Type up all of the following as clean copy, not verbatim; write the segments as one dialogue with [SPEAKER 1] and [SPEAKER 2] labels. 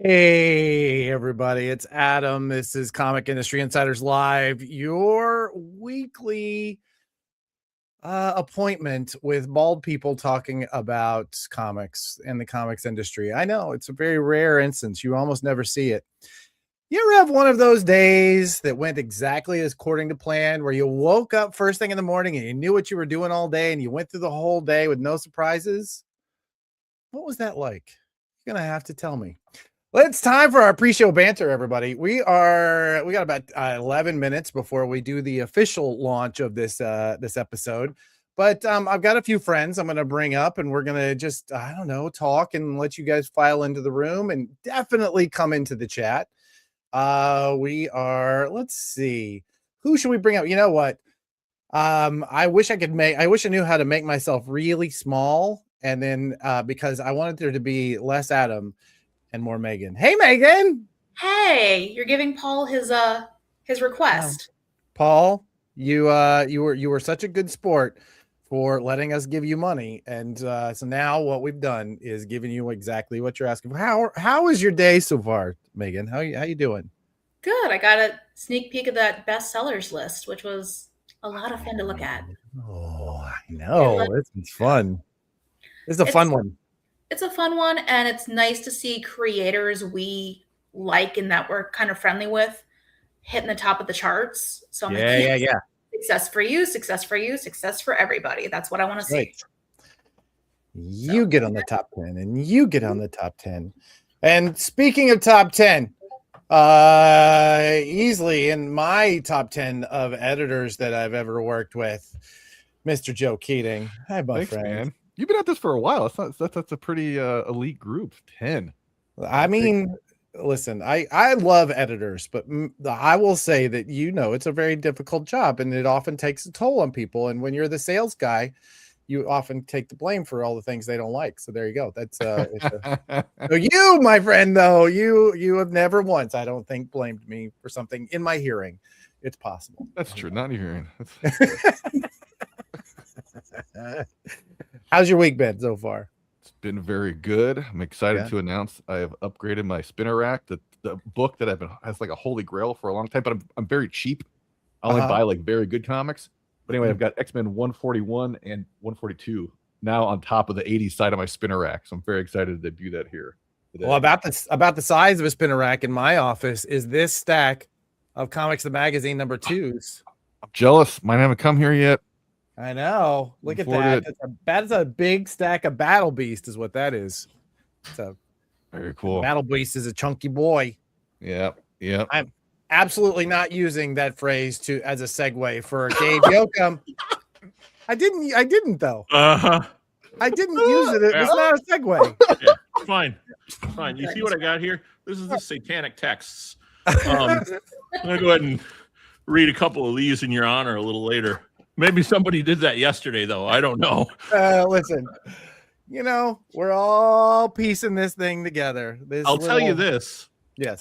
[SPEAKER 1] Hey, everybody, it's Adam. This is Comic Industry Insiders Live, your weekly appointment with bald people talking about comics and the comics industry. I know it's a very rare instance. You almost never see it. You ever have one of those days that went exactly as according to plan, where you woke up first thing in the morning and you knew what you were doing all day and you went through the whole day with no surprises? What was that like? You're going to have to tell me. Well, it's time for our pre-show banter, everybody. We got about 11 minutes before we do the official launch of this episode. But I've got a few friends I'm going to bring up, and we're going to just, I don't know, talk and let you guys file into the room and definitely come into the chat. Let's see. Who should we bring up? You know what? I wish I knew how to make myself really small, and then because I wanted there to be less Adam and more Megan. Hey, Megan.
[SPEAKER 2] Hey, you're giving Paul his request.
[SPEAKER 1] Paul, you were such a good sport for letting us give you money, and so now what we've done is giving you exactly what you're asking for. How is your day so far, Megan? How you doing?
[SPEAKER 2] Good. I got a sneak peek of that bestsellers list, which was a lot of fun to look at.
[SPEAKER 1] Oh, I know. It's fun. It's a fun one.
[SPEAKER 2] It's a fun one, and it's nice to see creators we like and that we're kind of friendly with hitting the top of the charts. So I'm
[SPEAKER 1] yeah.
[SPEAKER 2] Success for you, success for you, success for everybody. That's what I want to see.
[SPEAKER 1] You get on the top 10, and you get on the top 10. And speaking of top 10, easily in my top 10 of editors that I've ever worked with, Mr. Joe Keating. Hi, my friend.
[SPEAKER 3] Man. You've been at this for a while. That's a pretty elite group. 10.
[SPEAKER 1] I mean, listen, I love editors, but I will say that, it's a very difficult job, and it often takes a toll on people. And when you're the sales guy, you often take the blame for all the things they don't like. So there you go. That's so you, my friend, though, you have never once, I don't think, blamed me for something in my hearing. It's possible.
[SPEAKER 3] That's true. Not in your hearing.
[SPEAKER 1] How's your week been so far?
[SPEAKER 3] It's been very good. I'm excited to announce I have upgraded my spinner rack. The book that has like a holy grail for a long time, but I'm very cheap. I only buy like very good comics. But anyway, I've got X-Men 141 and 142 now on top of the 80s side of my spinner rack. So I'm very excited to do that here today.
[SPEAKER 1] Well, about the size of a spinner rack in my office is this stack of Comics the Magazine number 2s.
[SPEAKER 3] I'm jealous. Mine haven't come here yet.
[SPEAKER 1] I know. Look at that. That's a big stack of Battle Beast is what that is. So
[SPEAKER 3] very cool.
[SPEAKER 1] Battle Beast is a chunky boy.
[SPEAKER 3] Yeah.
[SPEAKER 1] I'm absolutely not using that phrase as a segue for Gabe Yoakum. I didn't though. I didn't use it. It was not a segue.
[SPEAKER 4] Yeah, fine. You see what I got here? This is the satanic texts. I'm gonna go ahead and read a couple of these in your honor a little later. Maybe somebody did that yesterday, though. I don't know.
[SPEAKER 1] Listen, we're all piecing this thing together.
[SPEAKER 4] I'll tell you this.
[SPEAKER 1] Yes.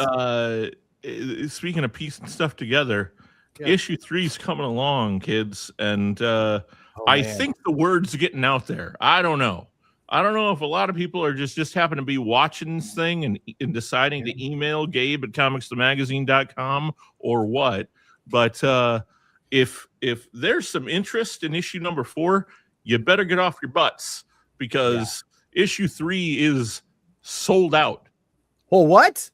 [SPEAKER 4] Speaking of piecing stuff together, issue 3 is coming along, kids, and I think the word's getting out there. I don't know if a lot of people are just happen to be watching this thing and deciding to email Gabe at comicsthemagazine.com or what, but if there's some interest in issue number 4, you better get off your butts because issue 3 is sold out.
[SPEAKER 1] Well, what?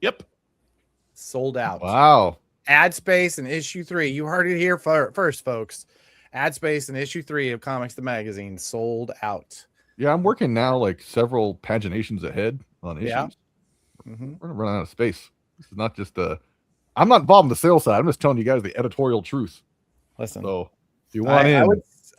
[SPEAKER 4] Yep.
[SPEAKER 1] Sold out.
[SPEAKER 3] Wow.
[SPEAKER 1] Ad space in issue 3. You heard it here first, folks. Ad space in issue 3 of Comics the Magazine sold out.
[SPEAKER 3] Yeah, I'm working now like several paginations ahead on issues.
[SPEAKER 1] Yeah.
[SPEAKER 3] We're gonna run out of space. This is not just I'm not involved in the sales side. I'm just telling you guys the editorial truth.
[SPEAKER 1] Listen,
[SPEAKER 3] so if you want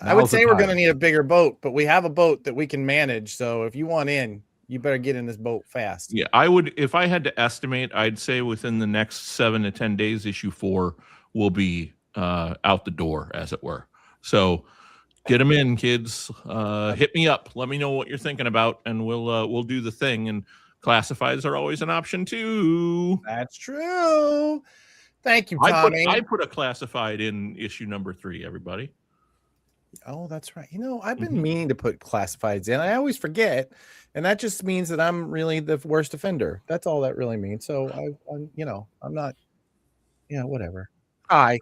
[SPEAKER 1] I would say we're going to need a bigger boat, but we have a boat that we can manage. So if you want in, you better get in this boat fast.
[SPEAKER 4] Yeah, I would. If I had to estimate, I'd say within the next 7 to 10 days, issue 4 will be out the door, as it were. So get them in, kids. Hit me up. Let me know what you're thinking about, and we'll do the thing. And classifieds are always an option too.
[SPEAKER 1] That's true. Thank you, Tommy.
[SPEAKER 4] I put a classified in issue number 3, everybody.
[SPEAKER 1] Oh, that's right. I've been meaning to put classifieds in. I always forget, and that just means that I'm really the worst offender. That's all that really means. So I'm not. Yeah, whatever.
[SPEAKER 4] I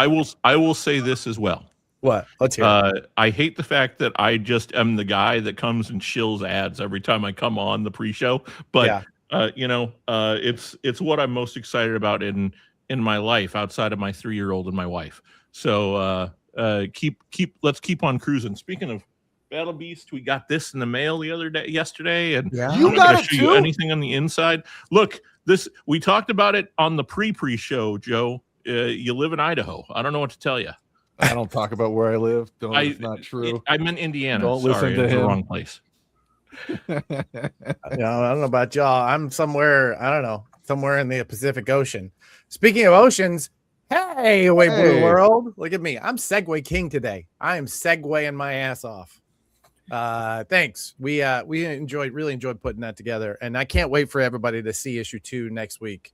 [SPEAKER 4] will say this as well.
[SPEAKER 1] What? Let's hear it.
[SPEAKER 4] I hate the fact that I just am the guy that comes and shills ads every time I come on the pre-show. But it's what I'm most excited about in my life outside of my 3-year-old and my wife. So let's keep on cruising. Speaking of Battle Beast, we got this in the mail yesterday, and
[SPEAKER 1] you got it
[SPEAKER 4] too? You anything on the inside? Look, we talked about it on the pre-show, Joe. You live in Idaho. I don't know what to tell you.
[SPEAKER 3] I don't talk about where I live. It's not true.
[SPEAKER 4] I'm in Indiana.
[SPEAKER 3] Don't listen to him.
[SPEAKER 4] The wrong place.
[SPEAKER 1] I don't know about y'all. I'm somewhere, I don't know, somewhere in the Pacific Ocean. Speaking of oceans, hey, Blue World. Look at me. I'm Segway King today. I am segwaying my ass off. Thanks. We really enjoyed putting that together, and I can't wait for everybody to see issue 2 next week.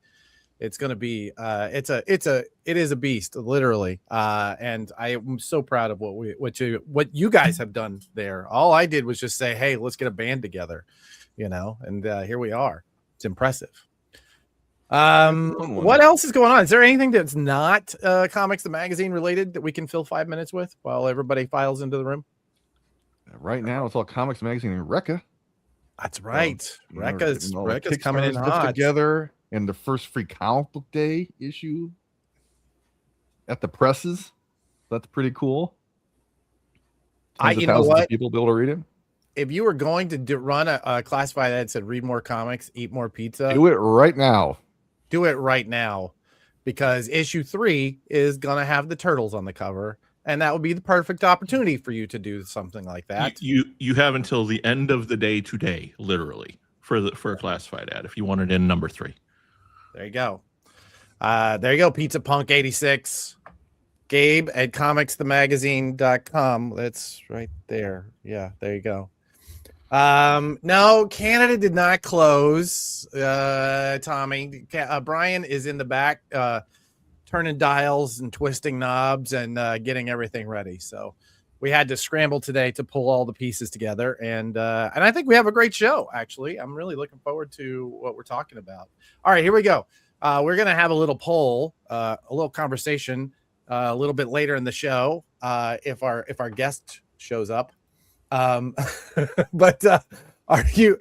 [SPEAKER 1] It's going to be it is a beast, literally. And I am so proud of what you guys have done there. All I did was just say, hey, let's get a band together, and here we are. It's impressive. What else is going on? Is there anything that's not Comics the Magazine related that we can fill 5 minutes with while everybody files into the room?
[SPEAKER 3] Right now, it's all Comics Magazine and Recca.
[SPEAKER 1] That's right. Recca's coming in hot
[SPEAKER 3] together. And the first free comic book day issue at the presses. That's pretty cool.
[SPEAKER 1] You know what?
[SPEAKER 3] People be able to read it.
[SPEAKER 1] If you were going to run a classified ad that said read more comics, eat more pizza.
[SPEAKER 3] Do it right now.
[SPEAKER 1] Do it right now. Because issue 3 is going to have the turtles on the cover. And that would be the perfect opportunity for you to do something like that.
[SPEAKER 4] You have until the end of the day today, literally, for a classified ad if you want it in number 3.
[SPEAKER 1] There you go. Pizza Punk 86. Gabe at comicsthemagazine.com. That's right there. Yeah, there you go. No, Canada did not close. Tommy. Brian is in the back turning dials and twisting knobs and getting everything ready. So we had to scramble today to pull all the pieces together. And I think we have a great show, actually. I'm really looking forward to what we're talking about. All right, here we go. We're going to have a little poll, a little conversation a little bit later in the show if our guest shows up. But are you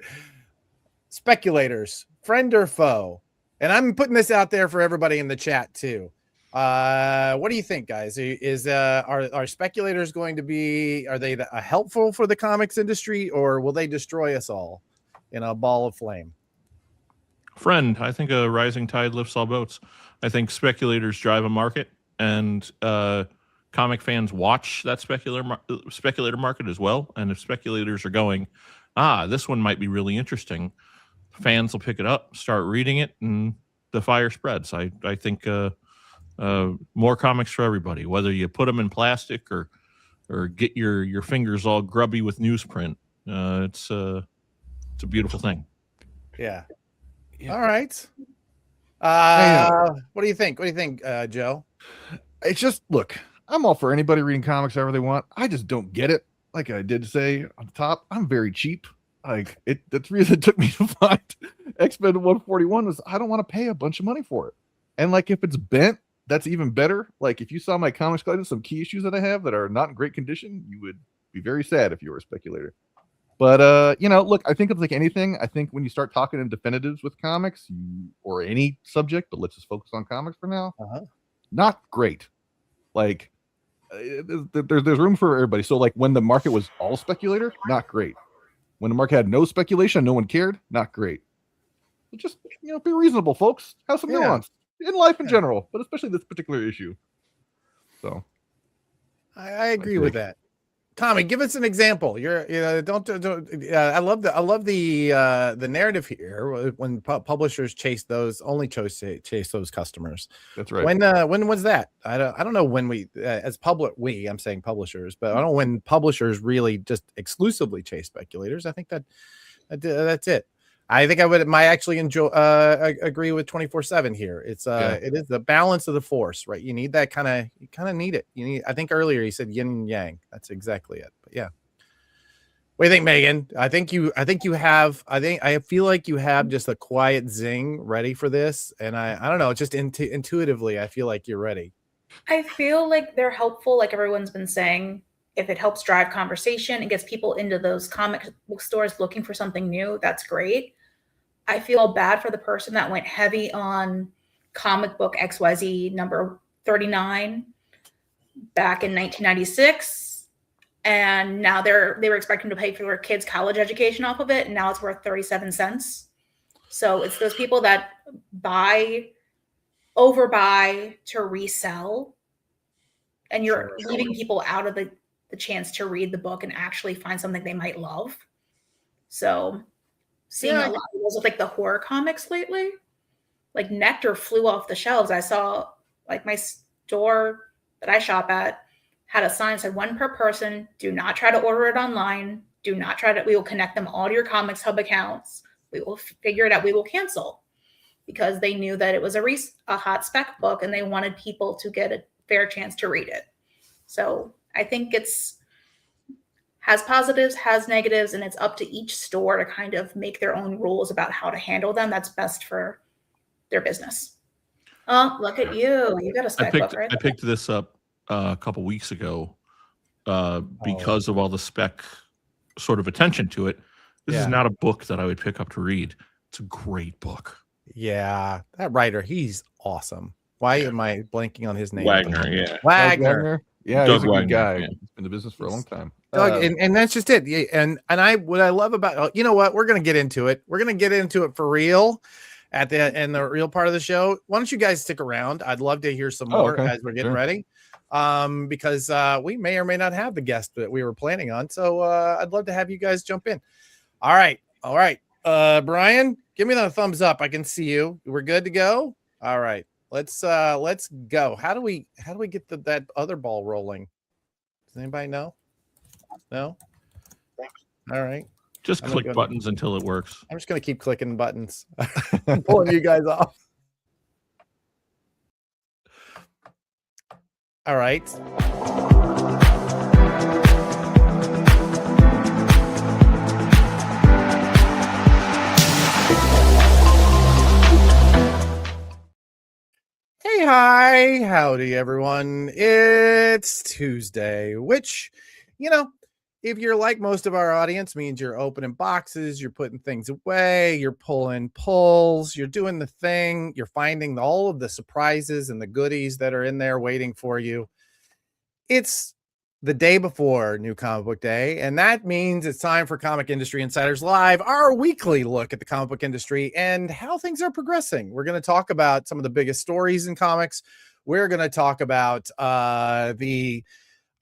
[SPEAKER 1] speculators, friend or foe? And I'm putting this out there for everybody in the chat too. What do you think, guys? Are speculators going to be, are they helpful for the comics industry, or will they destroy us all in a ball of flame?
[SPEAKER 4] Friend, I think a rising tide lifts all boats. I think speculators drive a market, and comic fans watch that speculator market as well. And if speculators are going, this one might be really interesting, fans will pick it up, start reading it, and the fire spreads. I think more comics for everybody, whether you put them in plastic or get your fingers all grubby with newsprint. It's a beautiful thing.
[SPEAKER 1] Yeah. All right. What do you think? What do you think, Joe?
[SPEAKER 3] It's just, look, I'm all for anybody reading comics however they want. I just don't get it. Like I did say on the top, I'm very cheap. Like that's the reason it took me to find X-Men 141 was I don't want to pay a bunch of money for it. And like if it's bent, that's even better. Like if you saw my comics collection, some key issues that I have that are not in great condition, you would be very sad if you were a speculator. But look, I think it's like anything. I think when you start talking in definitives with comics or any subject, but let's just focus on comics for now. Not great. Like there's room for everybody. So like when the market was all speculator, not great. When the market had no speculation, no one cared, not great. So just be reasonable, folks. Have some nuance in life in general, but especially this particular issue. So
[SPEAKER 1] I agree with that. Tommy, give us an example. I love the narrative here when publishers chase those customers.
[SPEAKER 3] That's right.
[SPEAKER 1] When was that? I don't know when we I'm saying publishers, but I don't know when publishers really just exclusively chase speculators. I think that's it. I think might actually enjoy agree with 24/7 here. It is the balance of the force, right? You need that you kind of need it. I think earlier you said yin and yang. That's exactly it. But yeah. What do you think, Megan? I feel like you have just a quiet zing ready for this. And I don't know, just intuitively, I feel like you're ready.
[SPEAKER 2] I feel like they're helpful, like everyone's been saying. If it helps drive conversation and gets people into those comic book stores looking for something new, that's great. I feel bad for the person that went heavy on comic book XYZ number 39 back in 1996. And now they were expecting to pay for their kids' college education off of it. And now it's worth 37 cents. So it's those people that overbuy to resell. And you're leaving people out of the chance to read the book and actually find something they might love. So seeing a lot of those with like the horror comics lately, like Nectar flew off the shelves. I saw like my store that I shop at had a sign that said 1 per person. Do not try to order it online. We will connect them all to your Comics Hub accounts. We will figure it out. We will cancel, because they knew that it was a hot spec book and they wanted people to get a fair chance to read it. So I think has positives, has negatives, and it's up to each store to kind of make their own rules about how to handle them. That's best for their business. Oh, look at you. You got a spec book, right?
[SPEAKER 4] I picked this up a couple weeks ago because of all the spec sort of attention to it. This is not a book that I would pick up to read. It's a great book.
[SPEAKER 1] Yeah, that writer, he's awesome. Why am I blanking on his name?
[SPEAKER 4] Wagner,
[SPEAKER 1] Wagner.
[SPEAKER 3] Yeah,
[SPEAKER 4] Doug
[SPEAKER 3] he's a good guy.
[SPEAKER 4] Yeah.
[SPEAKER 3] He's been in the business for a long time.
[SPEAKER 1] Doug, and that's just it. Yeah, and what I love about, you know what, we're gonna get into it. We're gonna get into it for real at the real part of the show. Why don't you guys stick around? I'd love to hear some more as we're getting ready. Because we may or may not have the guest that we were planning on. So I'd love to have you guys jump in. All right. Brian, give me the thumbs up. I can see you. We're good to go. All right. Let's go. How do we get that other ball rolling? Does anybody know? No? All right.
[SPEAKER 4] Just click buttons until it works.
[SPEAKER 1] I'm just going to keep clicking buttons. I'm pulling you guys off. All right. Hey, hi, howdy, everyone. It's Tuesday, which, if you're like most of our audience, means you're opening boxes, you're putting things away, you're pulling pulls, you're doing the thing, you're finding all of the surprises and the goodies that are in there waiting for you. It's the day before New Comic Book Day, and that means it's time for Comic Industry Insiders Live, our weekly look at the comic book industry and how things are progressing. We're going to talk about some of the biggest stories in comics. We're going to talk about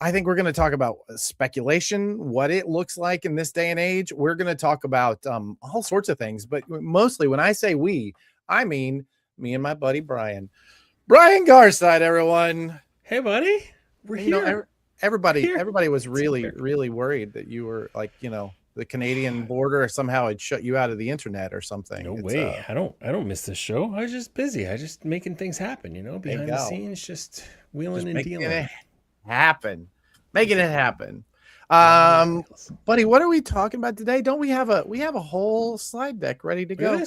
[SPEAKER 1] I think we're going to talk about speculation, what it looks like in this day and age. We're going to talk about all sorts of things, but mostly when I say we, I mean me and my buddy Brian Garside, everyone.
[SPEAKER 5] Hey, buddy. We're here.
[SPEAKER 1] Everybody was really worried that you were like, the Canadian border somehow had shut you out of the internet or something.
[SPEAKER 5] No way. I don't miss this show. I was just busy. I just making things happen, behind the scenes, just wheeling and dealing.
[SPEAKER 1] Making it happen. Buddy, what are we talking about today? Don't we have a whole slide deck ready to go?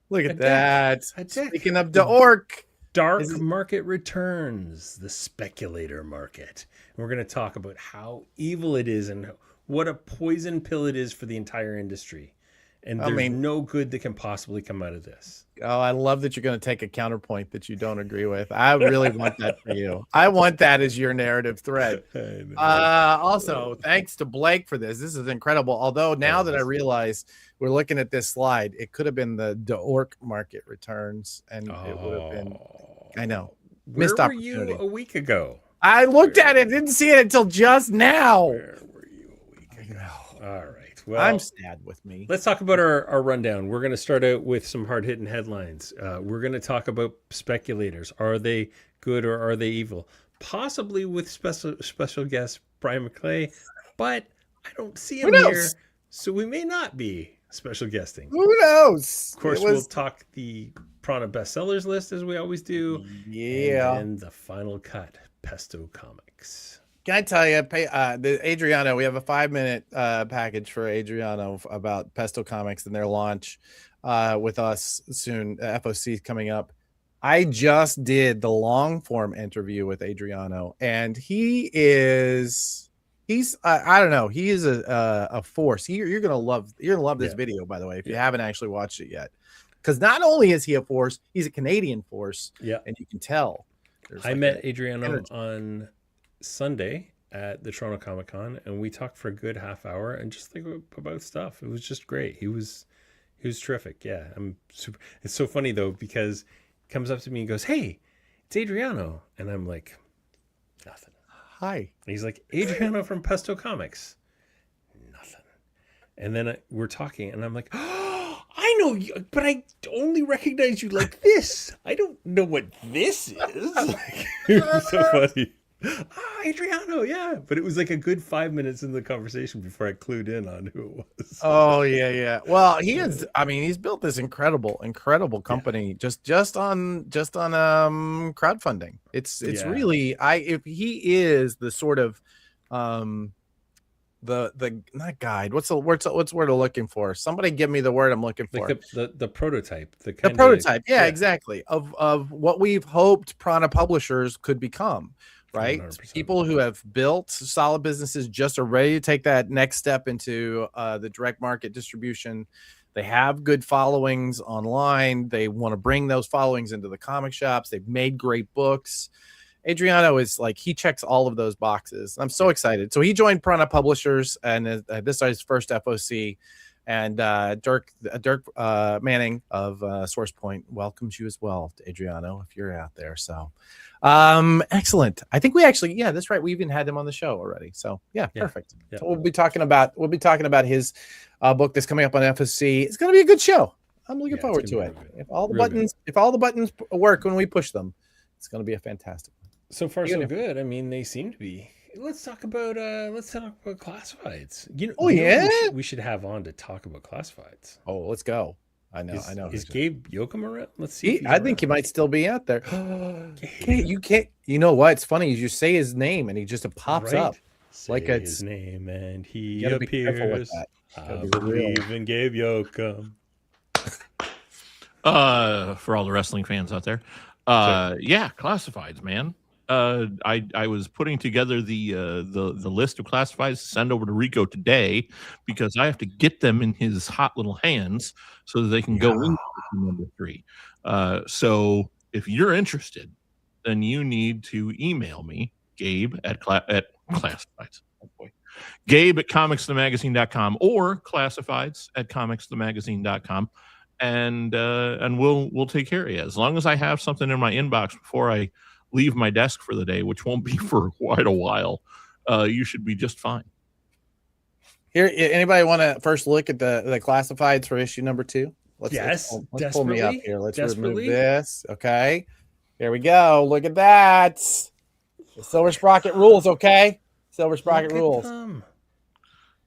[SPEAKER 1] Look at that. Speaking of the orc.
[SPEAKER 5] Dark market returns, the speculator market. And we're going to talk about how evil it is and what a poison pill it is for the entire industry. And there's no good that can possibly come out of this.
[SPEAKER 1] Oh, I love that you're going to take a counterpoint that you don't agree with. I really want that for you. I want that as your narrative thread. Also, thanks to Blake for this. This is incredible. Although now that I realize we're looking at this slide, it could have been the orc market returns, and it would have been. I know.
[SPEAKER 5] Missed opportunity. Where were you a week ago?
[SPEAKER 1] I looked at it, didn't see it until just now.
[SPEAKER 5] Where were you a week ago? All right. Well,
[SPEAKER 1] I'm sad with me.
[SPEAKER 5] Let's talk about our rundown. We're going to start out with some hard-hitting headlines. We're going to talk about speculators. Are they good or are they evil? Possibly with special guest Brian McClay, but I don't see him here, so we may not be. special guesting.
[SPEAKER 1] Who knows?
[SPEAKER 5] Of course, we'll talk the Prana bestsellers list as we always do.
[SPEAKER 1] Yeah.
[SPEAKER 5] And then the final cut, Pesto Comics.
[SPEAKER 1] Can I tell you, the Adriano, we have a 5-minute package for Adriano about Pesto Comics and their launch with us soon. FOC coming up. I just did the long form interview with Adriano, and he's I don't know, he is a force. You're gonna love this video, by the way, if you haven't actually watched it yet, because not only is he a force, he's a Canadian force.
[SPEAKER 5] Yeah,
[SPEAKER 1] and you can tell.
[SPEAKER 5] I met Adriano on Sunday at the Toronto Comic Con, and we talked for a good half hour and just like about stuff. It was just great. He was terrific. Yeah, I'm super. It's so funny though, because he comes up to me and goes, "Hey, it's Adriano," and I'm like, nothing.
[SPEAKER 1] Hi.
[SPEAKER 5] And he's like, Adriano from Pesto Comics. Nothing. And then we're talking, and I'm like, oh, I know you, but I only recognize you like this. I don't know what this is. Like, it was so funny. Adriano, yeah. But it was like a good 5 minutes in the conversation before I clued in on who it was.
[SPEAKER 1] Oh, yeah. Well, he's built this incredible company just on crowdfunding. It's really, if he is the sort of the not guide. What's the word I'm looking for? Somebody give me the word I'm looking for.
[SPEAKER 5] Like the prototype. The
[SPEAKER 1] prototype. Yeah, exactly. Of what we've hoped Prana publishers could become. Right.
[SPEAKER 5] 100%.
[SPEAKER 1] People who have built solid businesses just are ready to take that next step into the direct market distribution. They have good followings online. They want to bring those followings into the comic shops. They've made great books. Adriano is like, he checks all of those boxes. I'm so excited. So he joined Prana Publishers, and this is his first FOC. And Dirk Manning of SourcePoint welcomes you as well, Adriano, if you're out there. So excellent. I think we actually, that's right. We even had him on the show already. So perfect. Yeah. So we'll be talking about his book that's coming up on FOC. It's going to be a good show. I'm looking forward to it. If all the buttons work when we push them, it's going to be a fantastic one.
[SPEAKER 5] So far, so good. I mean, they seem to be. Let's talk about classifieds. We should have on to talk about classifieds.
[SPEAKER 1] Oh, let's go. I know.
[SPEAKER 5] Is Gabe Yoakum around? Let's see.
[SPEAKER 1] I think he might still be out there. You can't. You know what? It's funny. You say his name and he just pops up.
[SPEAKER 5] Say his name and he appears. I believe in Gabe Yoakum.
[SPEAKER 4] For all the wrestling fans out there, classifieds, man. I was putting together the list of classifieds to send over to Rico today, because I have to get them in his hot little hands so that they can go into number 3. So if you're interested, then you need to email me, Gabe at classifieds. Oh boy. Gabe at comicsthemagazine.com or classifieds at comicsthemagazine.com. And we'll take care of you. As long as I have something in my inbox before I leave my desk for the day, which won't be for quite a while, you should be just fine.
[SPEAKER 1] Here, anybody want to first look at the classifieds for issue number 2? Let's pull me up here. Let's remove this. Okay, here we go. Look at that. The Silver Sprocket rules. Okay, Silver Sprocket rules.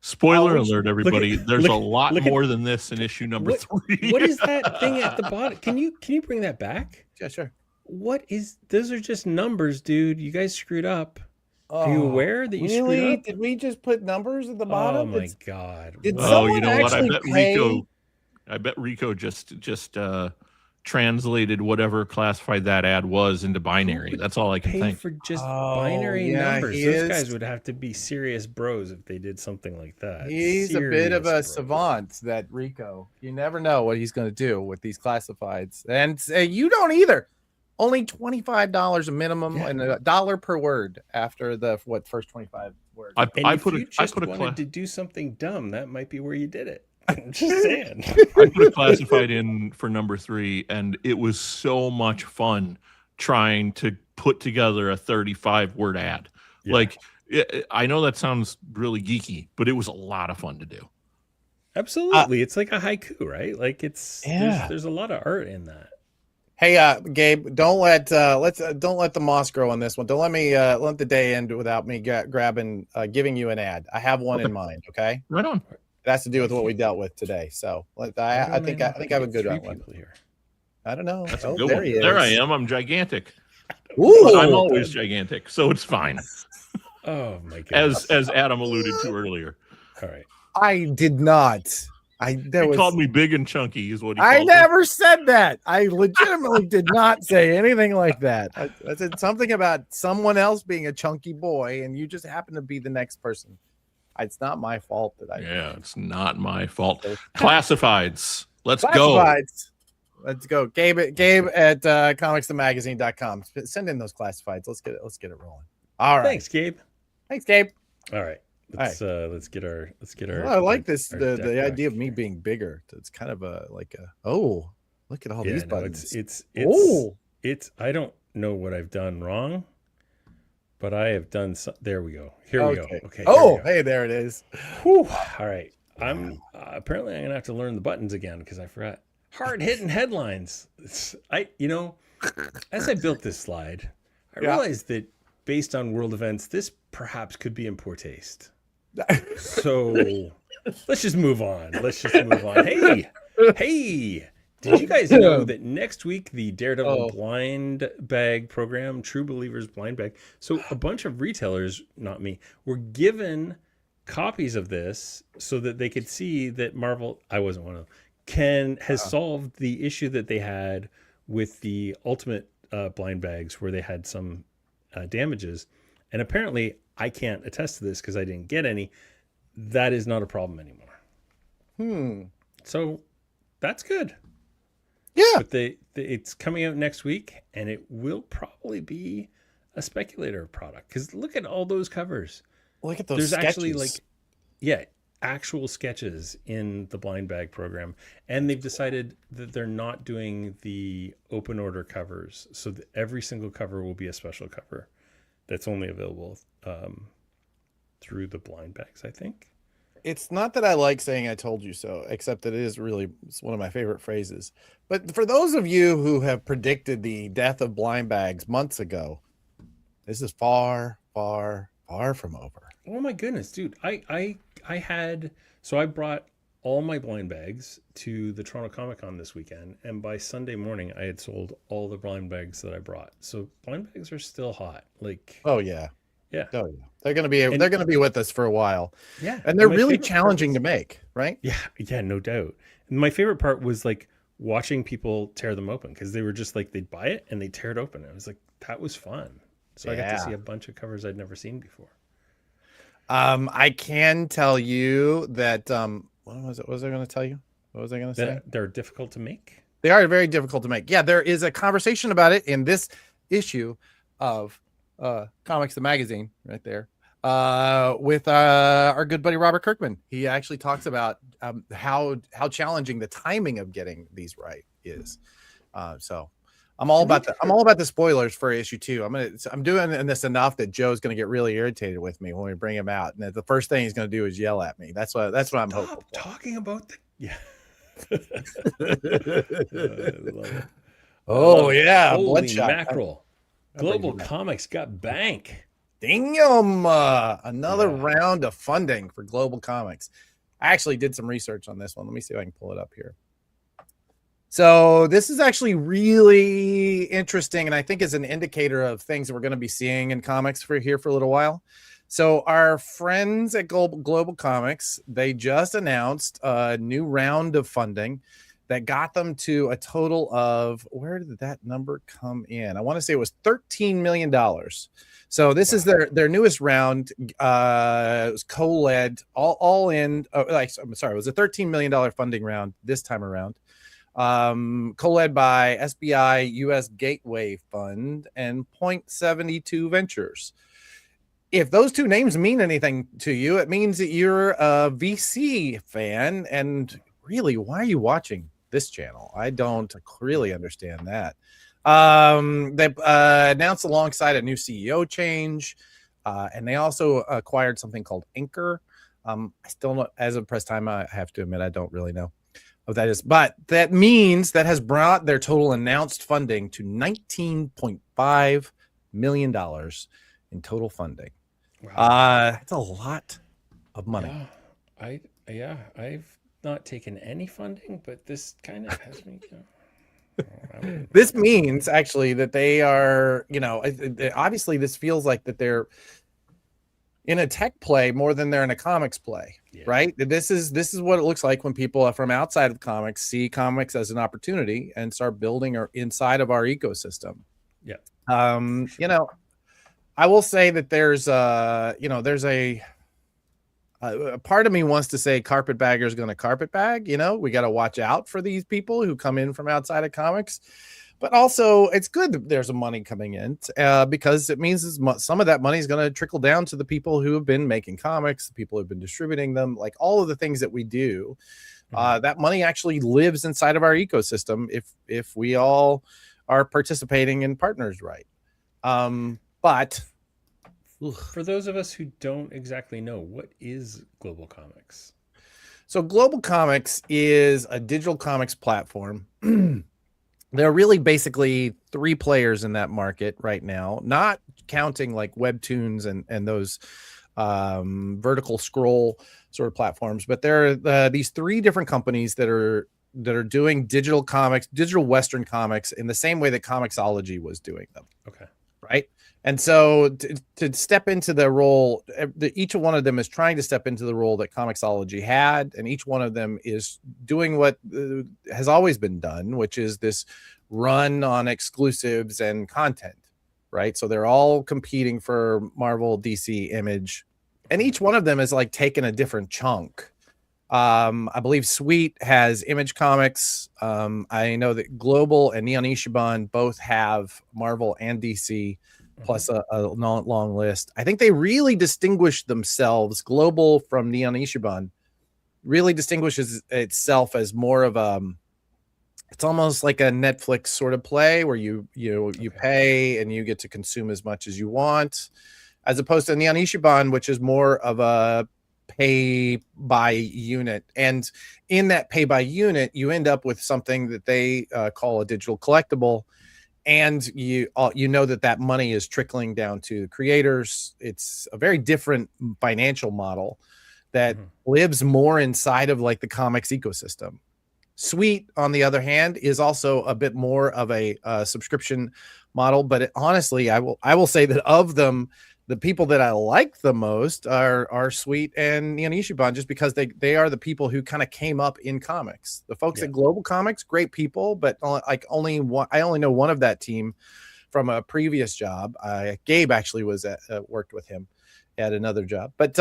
[SPEAKER 4] Spoiler alert, everybody. There's a lot more than this in issue number 3.
[SPEAKER 5] What is that thing at the bottom? Can you bring that back?
[SPEAKER 1] Yeah, sure.
[SPEAKER 5] What is? Those are just numbers, dude. You guys screwed up. Are you aware that you screwed up?
[SPEAKER 1] Did we just put numbers at the bottom?
[SPEAKER 5] Oh my god!
[SPEAKER 4] You know what? I bet Rico just translated whatever classified that ad was into binary. That's all I can think.
[SPEAKER 5] For just binary numbers. Those guys would have to be serious bros if they did something like that.
[SPEAKER 1] He's a bit of a savant, that Rico. You never know what he's going to do with these classifieds, and you don't either. Only $25 a minimum and $1 per word after the first 25 words.
[SPEAKER 5] I wanted to do something dumb, that might be where you did it. I'm just saying.
[SPEAKER 4] I put a classified in for number 3, and it was so much fun trying to put together a 35-word ad. Yeah. Like, I know that sounds really geeky, but it was a lot of fun to do.
[SPEAKER 5] Absolutely. It's like a haiku, right? Like there's a lot of art in that.
[SPEAKER 1] Hey, Gabe, don't let the moss grow on this one. Don't let me let the day end without me giving you an ad. I have one in mind. Okay,
[SPEAKER 4] right on.
[SPEAKER 1] It has to do with what we dealt with today. So I think I have a good one
[SPEAKER 5] here.
[SPEAKER 1] I don't know.
[SPEAKER 4] That's a good one.
[SPEAKER 1] He is.
[SPEAKER 4] There I am. I'm gigantic.
[SPEAKER 1] Ooh,
[SPEAKER 4] but I'm always gigantic, so it's fine.
[SPEAKER 5] Oh my goodness.
[SPEAKER 4] As Adam alluded to earlier.
[SPEAKER 5] All right.
[SPEAKER 1] I did not. He
[SPEAKER 4] called me big and chunky is what he
[SPEAKER 1] I
[SPEAKER 4] called
[SPEAKER 1] never said that. I legitimately did not say anything like that. I said something about someone else being a chunky boy, and you just happen to be the next person. It's not my fault that I.
[SPEAKER 4] Yeah, it's not my fault. Classifieds. Let's
[SPEAKER 1] Classifieds. Let's go. Gabe at comicsthemagazine.com. Send in those classifieds. Let's get it rolling. All right.
[SPEAKER 5] Thanks, Gabe. All right. Let's get our
[SPEAKER 1] I like this the idea of me being bigger. It's kind of look at all these buttons.
[SPEAKER 5] It's I don't know what I've done wrong, but I have done there we go. Here we go. Okay.
[SPEAKER 1] Hey, there it is.
[SPEAKER 5] Whew. All right. Apparently I'm gonna have to learn the buttons again because I forgot. Hard hitting headlines. As I built this slide, I realized that based on world events, this perhaps could be in poor taste. So let's just move on. Hey, did you guys know that next week the Daredevil blind bag program, True Believers blind bag, so a bunch of retailers, not me, were given copies of this so that they could see that Marvel, I wasn't one of them, has solved the issue that they had with the Ultimate blind bags where they had some damages. And apparently, I can't attest to this because I didn't get any. That is not a problem anymore. So that's good.
[SPEAKER 1] Yeah.
[SPEAKER 5] But it's coming out next week, and it will probably be a Speculator product. Because look at all those covers.
[SPEAKER 1] Look at those
[SPEAKER 5] There's
[SPEAKER 1] sketches.
[SPEAKER 5] actually actual sketches in the blind bag program. And they've decided that they're not doing the open order covers. So that every single cover will be a special cover. That's only available through the blind bags, I think.
[SPEAKER 1] It's not that I like saying I told you so, except that it's one of my favorite phrases. But for those of you who have predicted the death of blind bags months ago, this is far, far, far from over.
[SPEAKER 5] Oh my goodness, dude. I brought all my blind bags to the Toronto Comic Con this weekend, and by Sunday morning I had sold all the blind bags that I brought. So blind bags are still hot. They're
[SPEAKER 1] gonna be with us for a while.
[SPEAKER 5] Yeah,
[SPEAKER 1] and they're really challenging to make, right?
[SPEAKER 5] Yeah, no doubt. And my favorite part was watching people tear them open because they were just they'd buy it and they tear it open. I was that was fun. So I got to see a bunch of covers I'd never seen before.
[SPEAKER 1] I can tell you that what was I going to tell you? What was I going to say?
[SPEAKER 5] They're difficult to make.
[SPEAKER 1] They are very difficult to make. Yeah, there is a conversation about it in this issue of Comics the Magazine right there with our good buddy Robert Kirkman. He actually talks about how challenging the timing of getting these right is. So I'm all about the spoilers for issue 2. I'm doing this enough that Joe's going to get really irritated with me when we bring him out, and the first thing he's going to do is yell at me. That's what I'm hoping for.
[SPEAKER 5] Talking about
[SPEAKER 1] Oh yeah,
[SPEAKER 5] holy
[SPEAKER 1] Bloodshot.
[SPEAKER 5] Mackerel! Global Comics got bank.
[SPEAKER 1] Damn, another round of funding for Global Comics. I actually did some research on this one. Let me see if I can pull it up here. So this is actually really interesting, and I think is an indicator of things that we're going to be seeing in comics for a little while. So our friends at Global Comics, they just announced a new round of funding that got them to a total of, where did that number come in? I want to say it was $13 million. So this is their newest round. It was co-led all in. I'm sorry, it was a $13 million funding round this time around. Co-led by SBI US Gateway Fund and Point72 Ventures. If those two names mean anything to you, it means that you're a VC fan. And really, why are you watching this channel? I don't really understand that. They announced alongside a new CEO change, and they also acquired something called Anchor. I still not, as of press time, I have to admit I don't really know what that is, but that means that has brought their total announced funding to $19.5 million in total funding.
[SPEAKER 5] Wow.
[SPEAKER 1] That's a lot of money.
[SPEAKER 5] Yeah, Yeah, I've not taken any funding, but this kind of has me.
[SPEAKER 1] This means actually that they are, obviously this feels like that they're in a tech play more than they're in a comics play, right? This is what it looks like when people from outside of comics see comics as an opportunity and start building or inside of our ecosystem.
[SPEAKER 5] Yeah.
[SPEAKER 1] Sure. I will say that there's a part of me wants to say carpetbagger is going to carpetbag. We got to watch out for these people who come in from outside of comics. But also, it's good that there's money coming in because it means some of that money is going to trickle down to the people who have been making comics, the people who have been distributing them, like all of the things that we do. That money actually lives inside of our ecosystem if we all are participating in partners right. But
[SPEAKER 5] for those of us who don't exactly know, what is Global Comics?
[SPEAKER 1] So Global Comics is a digital comics platform. There are really basically 3 players in that market right now, not counting like webtoons and those vertical scroll sort of platforms. But there are these 3 different companies that are doing digital comics, digital Western comics in the same way that Comixology was doing them.
[SPEAKER 5] Okay.
[SPEAKER 1] Right. And so to step into the role, each one of them is trying to step into the role that Comixology had, and each one of them is doing what has always been done, which is this run on exclusives and content, right? So they're all competing for Marvel, DC, Image, and each one of them is like taking a different chunk. I believe Sweet has Image Comics. I know that Global and Neon Ichiban both have Marvel and DC, plus a long list. I think they really distinguish themselves. Global from Neon Ichiban really distinguishes itself as more of it's almost like a Netflix sort of play where you pay and you get to consume as much as you want, as opposed to Neon Ichiban, which is more of a pay by unit. And in that pay by unit, you end up with something that they call a digital collectible. And you know that money is trickling down to creators. It's a very different financial model that lives more inside of like the comics ecosystem. Sweet, on the other hand, is also a bit more of a subscription model. But honestly, I will say that of them, the people that I like the most are Sweet and Neon Ichiban, just because they are the people who kind of came up in comics. The folks at Global Comics, great people, but like I only know one of that team from a previous job. Gabe actually was worked with him at another job, but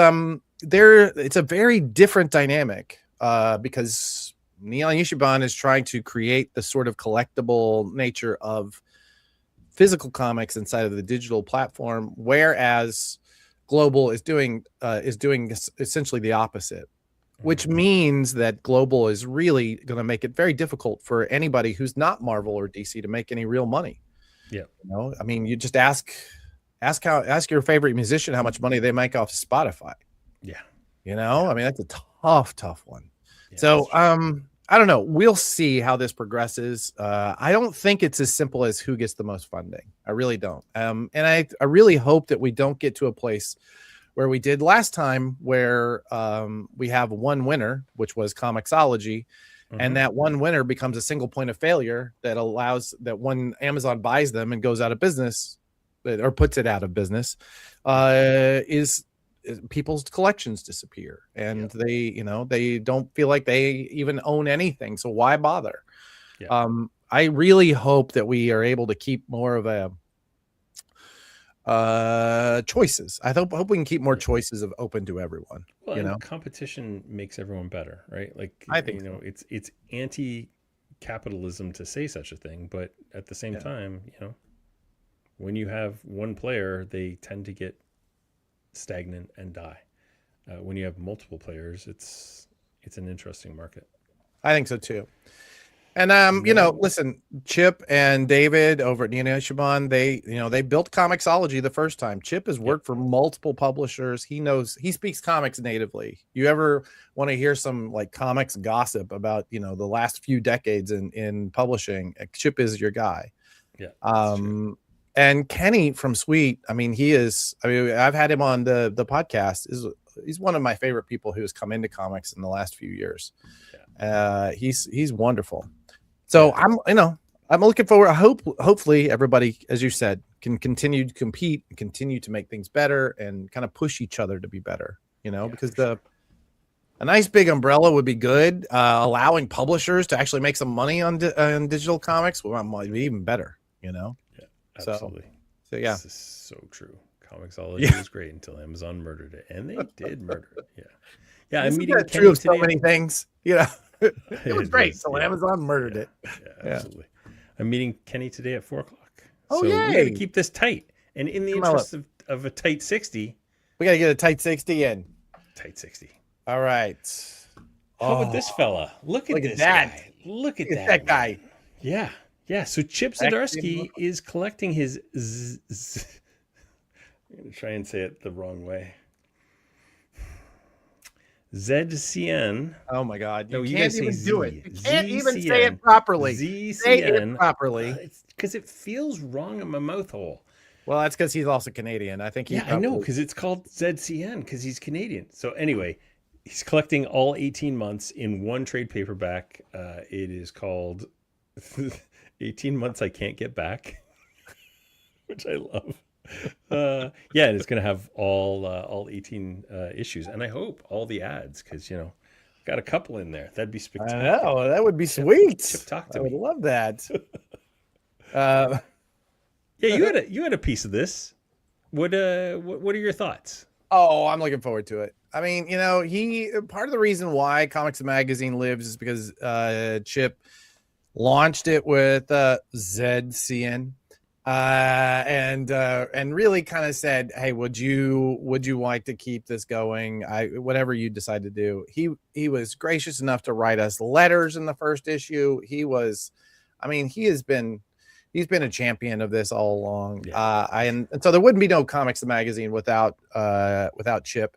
[SPEAKER 1] it's a very different dynamic because Neon Ichiban is trying to create the sort of collectible nature of physical comics inside of the digital platform, whereas Global is doing essentially the opposite, which means that Global is really going to make it very difficult for anybody who's not Marvel or DC to make any real money.
[SPEAKER 5] Yeah,
[SPEAKER 1] I mean, you just ask your favorite musician how much money they make off Spotify.
[SPEAKER 5] Yeah,
[SPEAKER 1] I mean, that's a tough one. Yeah, so I don't know. We'll see how this progresses. I don't think it's as simple as who gets the most funding. I really don't. And I really hope that we don't get to a place where we did last time, where we have one winner, which was Comixology, and that one winner becomes a single point of failure that allows that when Amazon buys them and goes out of business, or puts it out of business, is people's collections disappear, and they don't feel like they even own anything, so why bother? I really hope that we are able to keep more of a choices. I hope we can keep more choices of open to everyone.
[SPEAKER 5] Well, competition makes everyone better, right? Like,
[SPEAKER 1] I think
[SPEAKER 5] it's anti-capitalism to say such a thing, but at the same time, when you have one player, they tend to get stagnant and die. When you have multiple players, it's an interesting market.
[SPEAKER 1] I think so too. And listen, Chip and David over at Neon Ichiban, they built Comixology the first time. Chip has worked for multiple publishers. He speaks comics natively. You ever want to hear some like comics gossip about the last few decades in publishing, Chip is your guy.
[SPEAKER 5] Yeah.
[SPEAKER 1] And Kenny from Sweet, I mean, I've had him on the podcast, is he's one of my favorite people who has come into comics in the last few years. He's wonderful. So I'm looking forward. Hopefully everybody, as you said, can continue to compete and continue to make things better and kind of push each other to be better, because a nice big umbrella would be good. Allowing publishers to actually make some money on digital comics might be even better,
[SPEAKER 5] Yeah, absolutely.
[SPEAKER 1] So yeah,
[SPEAKER 5] this is so true. Comicsology was great until Amazon murdered it, and they did murder it. Yeah. I'm meeting Kenny
[SPEAKER 1] true of
[SPEAKER 5] today.
[SPEAKER 1] so many things. It was great until Amazon murdered it.
[SPEAKER 5] Yeah, absolutely. I'm meeting Kenny today at 4:00.
[SPEAKER 1] Oh,
[SPEAKER 5] so
[SPEAKER 1] yay.
[SPEAKER 5] we got to keep this tight, and in the interest of a tight 60,
[SPEAKER 1] we got to get a tight 60 in.
[SPEAKER 5] Tight 60.
[SPEAKER 1] All right.
[SPEAKER 5] How about this fella? Look at this guy. Look at that
[SPEAKER 1] guy.
[SPEAKER 5] Yeah. So Chip Zdarsky is collecting his I'm going to try and say it the wrong way. ZCN.
[SPEAKER 1] Oh my God!
[SPEAKER 5] You
[SPEAKER 1] can't
[SPEAKER 5] even
[SPEAKER 1] do it. You can't even say it properly.
[SPEAKER 5] ZCN.
[SPEAKER 1] Say it properly.
[SPEAKER 5] It's because it feels wrong in my mouth hole.
[SPEAKER 1] Well, that's because he's also Canadian. I think.
[SPEAKER 5] I know, because it's called ZCN because he's Canadian. So anyway, he's collecting all 18 months in one trade paperback. It is called 18 Months I Can't Get Back, which I love. And it's gonna have all 18 issues, and I hope all the ads, because got a couple in there. That'd be spectacular.
[SPEAKER 1] I know, that would be sweet.
[SPEAKER 5] Chip, talk to
[SPEAKER 1] I
[SPEAKER 5] me.
[SPEAKER 1] would love that.
[SPEAKER 5] You had a piece of this. What are your thoughts?
[SPEAKER 1] Oh, I'm looking forward to it. I mean, he part of the reason why Comics Magazine lives is because Chip launched it with ZCN. And really kind of said, hey, would you like to keep this going? Whatever you decide to do. He was gracious enough to write us letters in the first issue. He's been a champion of this all along.
[SPEAKER 5] Yeah.
[SPEAKER 1] And so there wouldn't be no Comics Magazine without Chip.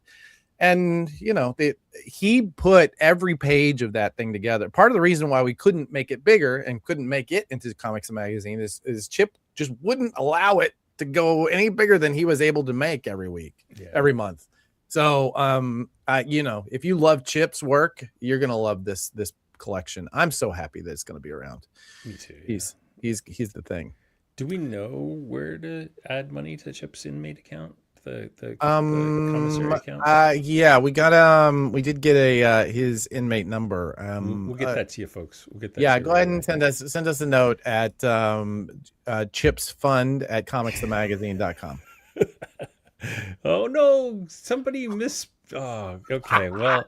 [SPEAKER 1] And he put every page of that thing together. Part of the reason why we couldn't make it bigger and couldn't make it into Comics Magazine is Chip just wouldn't allow it to go any bigger than he was able to make every month. So if you love Chip's work, you're gonna love this collection. I'm so happy that it's gonna be around.
[SPEAKER 5] Me too.
[SPEAKER 1] Yeah. He's the thing.
[SPEAKER 5] Do we know where to add money to Chip's inmate account? The commissary account?
[SPEAKER 1] We did get his inmate number.
[SPEAKER 5] We'll get that to you folks. We'll get that.
[SPEAKER 1] Go ahead and send us a note at chipsfund@comicsthemagazine.com.
[SPEAKER 5] Oh no, somebody okay. Well,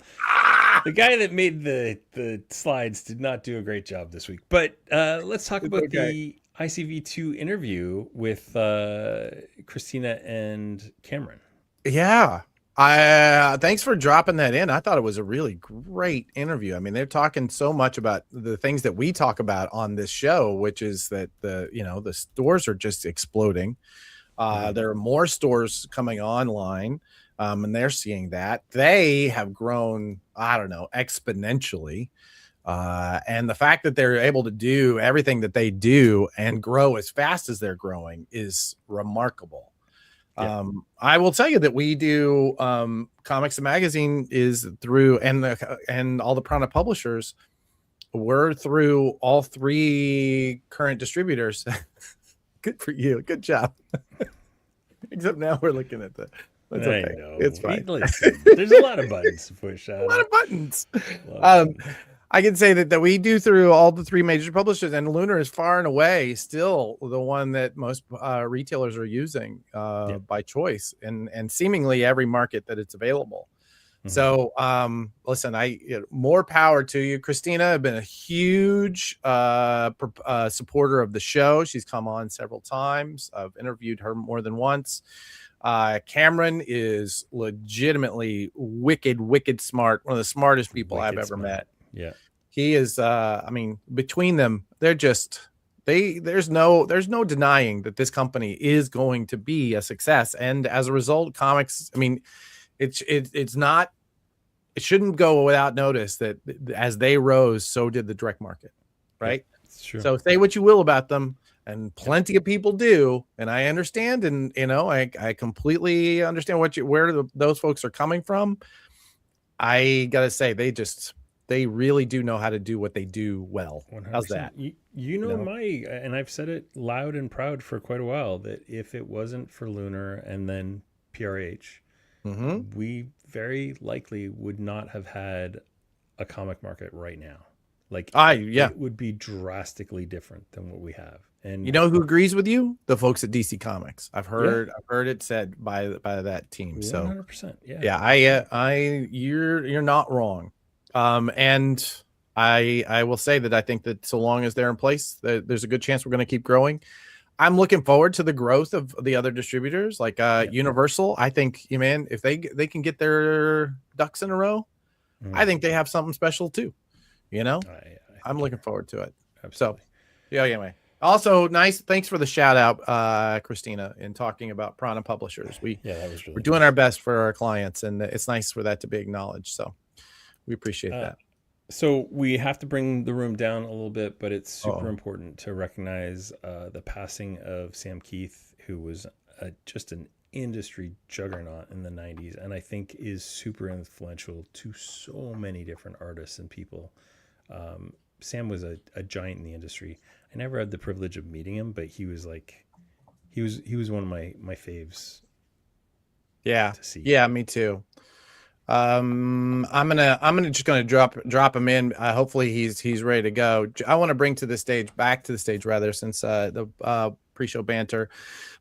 [SPEAKER 5] the guy that made the slides did not do a great job this week. But let's talk about the ICV2 interview with Christina and Cameron.
[SPEAKER 1] Yeah. Thanks for dropping that in. I thought it was a really great interview. I mean, they're talking so much about the things that we talk about on this show, which is that the stores are just exploding. There are more stores coming online, and they're seeing that. They have grown, exponentially. And the fact that they're able to do everything that they do and grow as fast as they're growing is remarkable. Yeah. I will tell you that we do Comics Magazine is through and all the Prana publishers. We're through all three current distributors. Good for you. Good job. Except now we're looking at the. That's okay.
[SPEAKER 5] I know.
[SPEAKER 1] It's fine.
[SPEAKER 5] There's a lot of buttons to push out.
[SPEAKER 1] A lot of buttons. I can say that we do through all the three major publishers, and Lunar is far and away still the one that most retailers are using by choice, and seemingly every market that it's available. Mm-hmm. So, listen, more power to you. Christina has been a huge supporter of the show. She's come on several times. I've interviewed her more than once. Cameron is legitimately wicked smart. One of the smartest people I've ever met.
[SPEAKER 5] Yeah,
[SPEAKER 1] he is. Between them, they're just there's no denying that this company is going to be a success, and as a result, comics. I mean, it's not. It shouldn't go without notice that as they rose, so did the direct market, right?
[SPEAKER 5] It's true.
[SPEAKER 1] So say what you will about them. and plenty of people do. And I understand, and I completely understand where those folks are coming from. I gotta say, they really do know how to do what they do well. 100%. How's that?
[SPEAKER 5] And I've said it loud and proud for quite a while, that if it wasn't for Lunar and then PRH, we very likely would not have had a comic market right now. It would be drastically different than what we have. And
[SPEAKER 1] who agrees with you? The folks at DC Comics. I've heard it said by that team.
[SPEAKER 5] 100%.
[SPEAKER 1] You're not wrong. And I will say that I think that so long as they're in place, there's a good chance we're going to keep growing. I'm looking forward to the growth of the other distributors, like Universal. I think, man, if they can get their ducks in a row, I think they have something special too. I'm looking forward to it.
[SPEAKER 5] Absolutely.
[SPEAKER 1] So, anyway. Also, nice. Thanks for the shout out, Christina, in talking about Prana Publishers. We're doing our best for our clients, and it's nice for that to be acknowledged. So we appreciate that.
[SPEAKER 5] So we have to bring the room down a little bit, but it's super important to recognize the passing of Sam Keith, who was just an industry juggernaut in the 90s, and I think is super influential to so many different artists and people. Sam was a giant in the industry. I never had the privilege of meeting him, but he was he was one of my faves.
[SPEAKER 1] Yeah. To see. Yeah, me too. I'm gonna drop him in. Hopefully he's ready to go. I want to bring back to the stage rather, since the pre-show banter,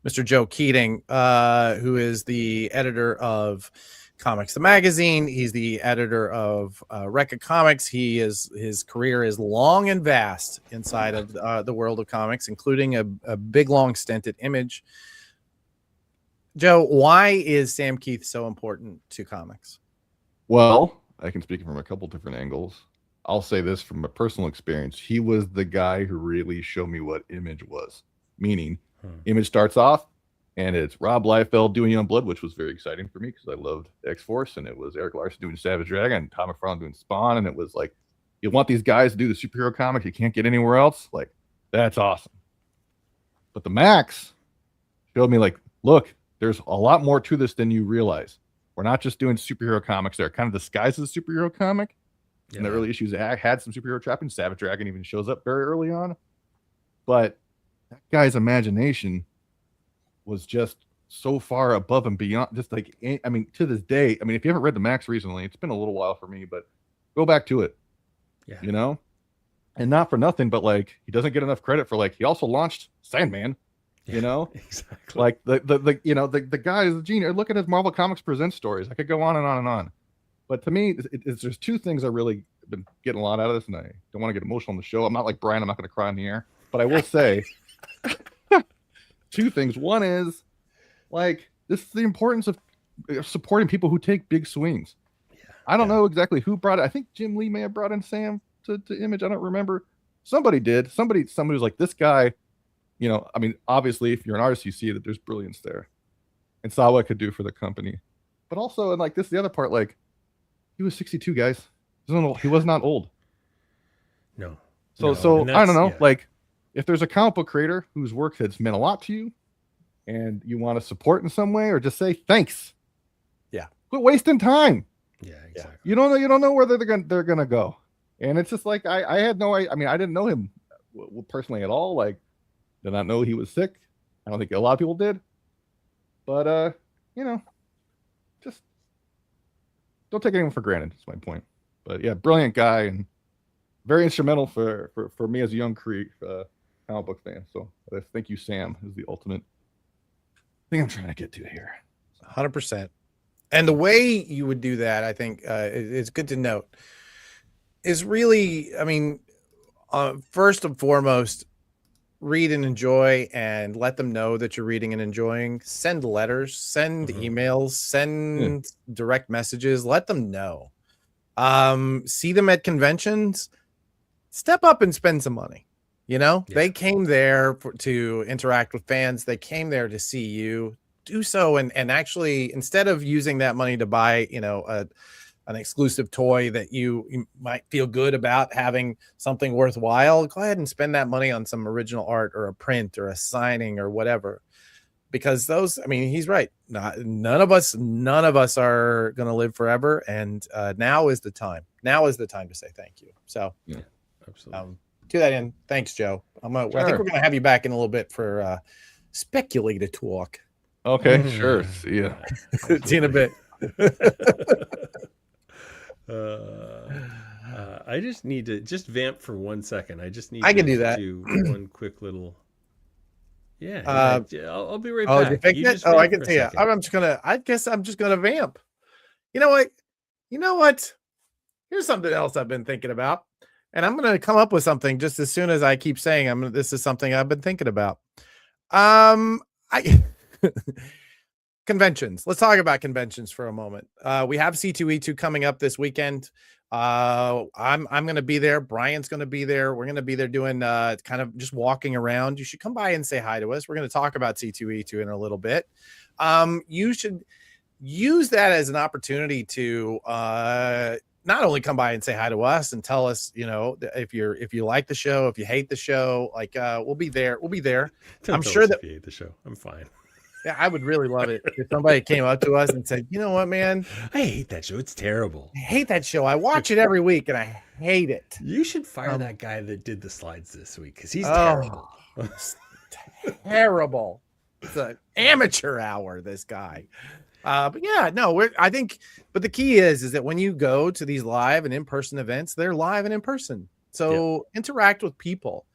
[SPEAKER 1] Mr. Joe Keating, who is the editor of Comics the Magazine. He's the editor of Recca Comics. His career is long and vast inside of the world of comics, including a big long stint at Image. Joe, why is Sam Keith so important to comics?
[SPEAKER 3] Well, I can speak from a couple different angles. I'll say this from a personal experience. He was the guy who really showed me what Image was. Meaning, Image starts off, and it's Rob Liefeld doing Youngblood, which was very exciting for me because I loved X-Force, and it was Eric Larson doing Savage Dragon, and Tom McFarlane doing Spawn, and it was like, you want these guys to do the superhero comic you can't get anywhere else? Like, that's awesome. But the Max showed me, like, look, there's a lot more to this than you realize. We're not just doing superhero comics. They're kind of disguised as a superhero comic. In the early issues, had some superhero trapping. Savage Dragon even shows up very early on. But that guy's imagination was just so far above and beyond. Just like, I mean, to this day, I mean, if you haven't read the Max recently, it's been a little while for me, but go back to it. Yeah. And not for nothing, but like, he doesn't get enough credit for, like, he also launched Sandman.
[SPEAKER 5] Exactly.
[SPEAKER 3] Like the guy is a genius. Look at his Marvel Comics Presents stories. I could go on and on and on. But to me, there's two things I really been getting a lot out of this, and I don't want to get emotional on the show. I'm not like Brian. I'm not going to cry in the air. But I will say two things. One is, like, this is the importance of supporting people who take big swings. I don't know exactly who brought it. I think Jim Lee may have brought in Sam to Image. I don't remember. Somebody did. Somebody was like, this guy. I mean, obviously, if you're an artist, you see that there's brilliance there, and saw what it could do for the company. But also, and like this, the other part, like, he was 62, guys. He was not old.
[SPEAKER 5] No.
[SPEAKER 3] So I don't know. Yeah. Like, if there's a comic book creator whose work has meant a lot to you, and you want to support in some way, or just say thanks.
[SPEAKER 1] Yeah.
[SPEAKER 3] Quit wasting time.
[SPEAKER 5] Yeah, exactly.
[SPEAKER 3] You don't know where they're gonna go, and it's just like I had no. I mean, I didn't know him personally at all. Like, did not know he was sick. I don't think a lot of people did. But just don't take anyone for granted. That's my point. But yeah, brilliant guy and very instrumental for me as a young comic book fan. So thank you, Sam, is the ultimate thing I'm trying to get to here.
[SPEAKER 1] 100%. And the way you would do that, I think, is good to note, is really, I mean, first and foremost, read and enjoy, and let them know that you're reading and enjoying. Send letters, send emails, send direct messages. Let them know. See them at conventions. Step up and spend some money. They came there to interact with fans. They came there to see you. Do so, and actually, instead of using that money to buy, an exclusive toy that you might feel good about having something worthwhile, go ahead and spend that money on some original art or a print or a signing or whatever. Because those, I mean, he's right. None of us are going to live forever. And now is the time. Now is the time to say thank you. So,
[SPEAKER 5] yeah, absolutely.
[SPEAKER 1] To that end, thanks, Joe. I think we're going to have you back in a little bit for Speculator talk.
[SPEAKER 3] Okay, sure. See ya.
[SPEAKER 1] See you in a bit.
[SPEAKER 5] I just need to vamp for 1 second. I can
[SPEAKER 1] do that.
[SPEAKER 5] Do one quick little. Yeah, I'll be right back.
[SPEAKER 1] Did you fake it? I can see it. I guess I'm just gonna vamp. You know what? Here's something else I've been thinking about, and I'm gonna come up with something just as soon as I keep saying this is something I've been thinking about. Conventions. Let's talk about conventions for a moment. We have C2E2 coming up this weekend. I'm going to be there. Brian's going to be there. We're going to be there doing kind of just walking around. You should come by and say hi to us. We're going to talk about C2E2 in a little bit. You should use that as an opportunity to not only come by and say hi to us and tell us, if you like the show, if you hate the show, we'll be there. We'll be there. I'm sure that
[SPEAKER 5] if you hate the show, I'm fine.
[SPEAKER 1] Yeah, I would really love it if somebody came up to us and said, "You know what, man?
[SPEAKER 5] I hate that show. It's terrible.
[SPEAKER 1] I hate that show. I watch it every week and I hate it."
[SPEAKER 5] You should fire that guy that did the slides this week because he's terrible.
[SPEAKER 1] Terrible. It's an amateur hour, this guy. But yeah, no, but the key is that when you go to these live and in-person events, they're live and in person. So interact with people.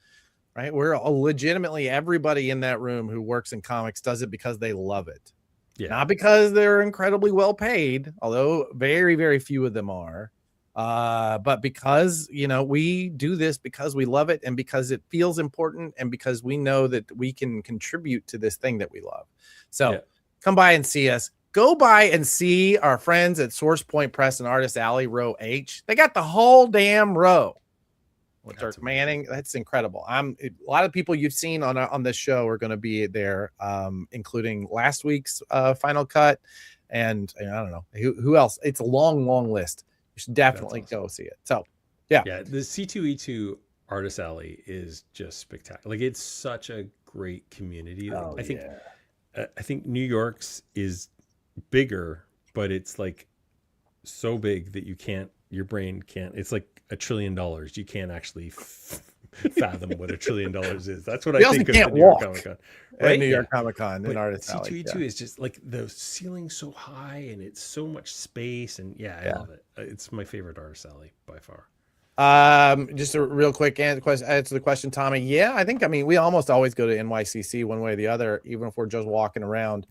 [SPEAKER 1] Right. We're legitimately everybody in that room who works in comics does it because they love it. Yeah. Not because they're incredibly well paid, although very, very few of them are. But because, we do this because we love it and because it feels important and because we know that we can contribute to this thing that we love. So come by and see us. Go by and see our friends at Source Point Press and Artist Alley, row H. They got the whole damn row. With Dirk Manning, that's incredible. A lot of people you've seen on this show are going to be there, including last week's final cut, and I don't know who else. It's a long list. You should definitely go see it. So, yeah,
[SPEAKER 5] the C2E2 Artist Alley is just spectacular. It's such a great community. I think New York's is bigger, but it's so big that your brain can't. It's like $1 trillion. You can't actually fathom what $1 trillion is. That's what I think of the New York Comic Con.
[SPEAKER 1] Right? New York Comic Con and Artist Alley.
[SPEAKER 5] C2E2 is just the ceiling's so high and it's so much space and I love it. It's my favorite Artist Alley by far.
[SPEAKER 1] Just a real quick answer to the question, Tommy. Yeah, I think we almost always go to NYCC one way or the other, even if we're just walking around.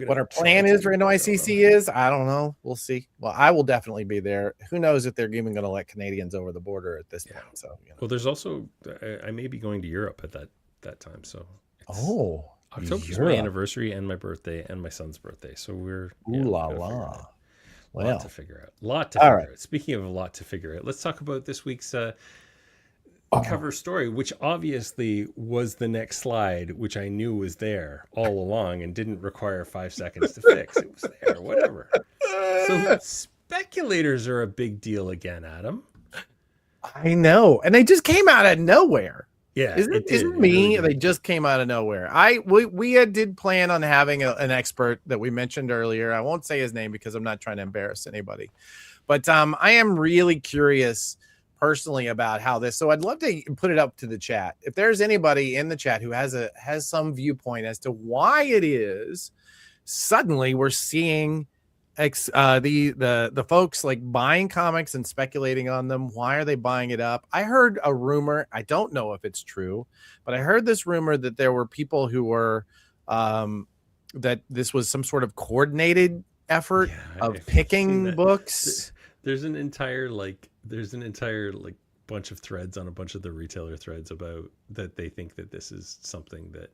[SPEAKER 1] What our plan is for NYCC is, I don't know. We'll see. Well, I will definitely be there. Who knows if they're even going to let Canadians over the border at this point. So,
[SPEAKER 5] well, there's also I may be going to Europe at that time. So, October's my anniversary and my birthday and my son's birthday. So we're
[SPEAKER 1] ooh la la.
[SPEAKER 5] A lot to figure out. Speaking of a lot to figure out, let's talk about this week's cover story, which obviously was the next slide, which I knew was there all along and didn't require 5 seconds to fix. It was there, whatever. So speculators are a big deal again, Adam.
[SPEAKER 1] I know, and they just came out of nowhere.
[SPEAKER 5] Yeah,
[SPEAKER 1] isn't me? Really, they just came out of nowhere. We did plan on having an expert that we mentioned earlier. I won't say his name because I'm not trying to embarrass anybody, but I am really curious personally about how this. So I'd love to put it up to the chat. If there's anybody in the chat who has some viewpoint as to why it is suddenly we're seeing the folks buying comics and speculating on them. Why are they buying it up? I heard a rumor. I don't know if it's true, but I heard this rumor that there were people who were that this was some sort of coordinated effort of picking books.
[SPEAKER 5] There's an entire bunch of threads on a bunch of the retailer threads about that. They think that this is something that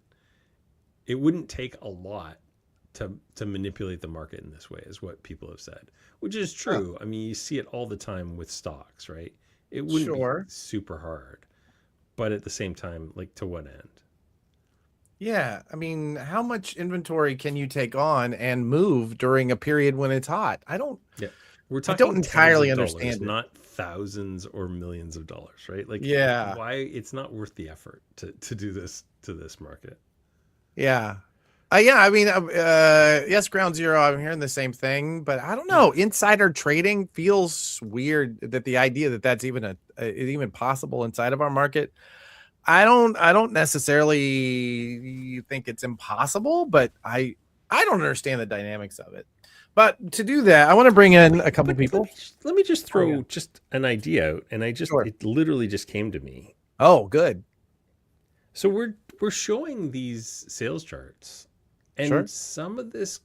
[SPEAKER 5] it wouldn't take a lot to manipulate the market in this way, is what people have said, which is true. I mean, you see it all the time with stocks, right? It wouldn't be super hard, but at the same time, to what end?
[SPEAKER 1] Yeah, I mean, how much inventory can you take on and move during a period when it's hot?
[SPEAKER 5] We're talking
[SPEAKER 1] I don't entirely
[SPEAKER 5] dollars,
[SPEAKER 1] understand it.
[SPEAKER 5] Not thousands or millions of dollars, right? Like, why it's not worth the effort to do this to this market.
[SPEAKER 1] Yeah. I mean, yes, Ground Zero, I'm hearing the same thing, but I don't know. Insider trading feels weird, that the idea that that's even possible inside of our market. I don't necessarily think it's impossible, but I don't understand the dynamics of it. But to do that, I want to bring in a couple people.
[SPEAKER 5] Let me just throw just an idea out, and it literally just came to me.
[SPEAKER 1] Oh, good.
[SPEAKER 5] So we're showing these sales charts, and some of this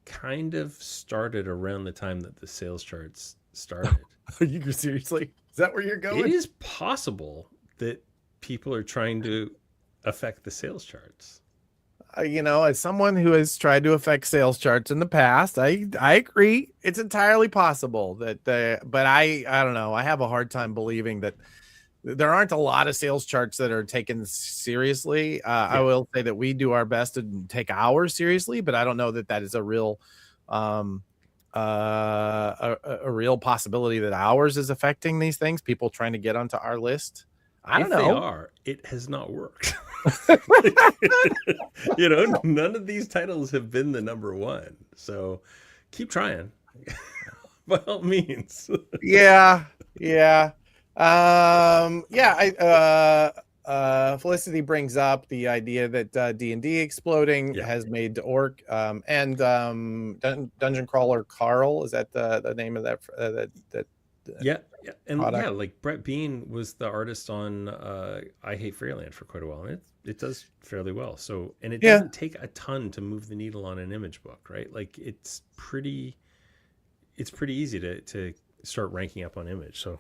[SPEAKER 5] kind of started around the time that the sales charts started.
[SPEAKER 1] Are you seriously? Is that where you're going?
[SPEAKER 5] It is possible that people are trying to affect the sales charts.
[SPEAKER 1] As someone who has tried to affect sales charts in the past, I agree. It's entirely possible that but I don't know. I have a hard time believing that there aren't a lot of sales charts that are taken seriously. I will say that we do our best to take ours seriously, but I don't know that that is a real a real possibility that ours is affecting these things. People trying to get onto our list. I don't know.
[SPEAKER 5] It has not worked. None of these titles have been the number one. So keep trying. By all means. Felicity brings up the idea that D&D exploding has made Orc and Dungeon Crawler Carl. Is that the name of that? And like Brett Bean was the artist on I Hate Fairyland for quite a while, and it does fairly well. So, and it doesn't take a ton to move the needle on an image book, right? Like it's pretty easy to start ranking up on image. So,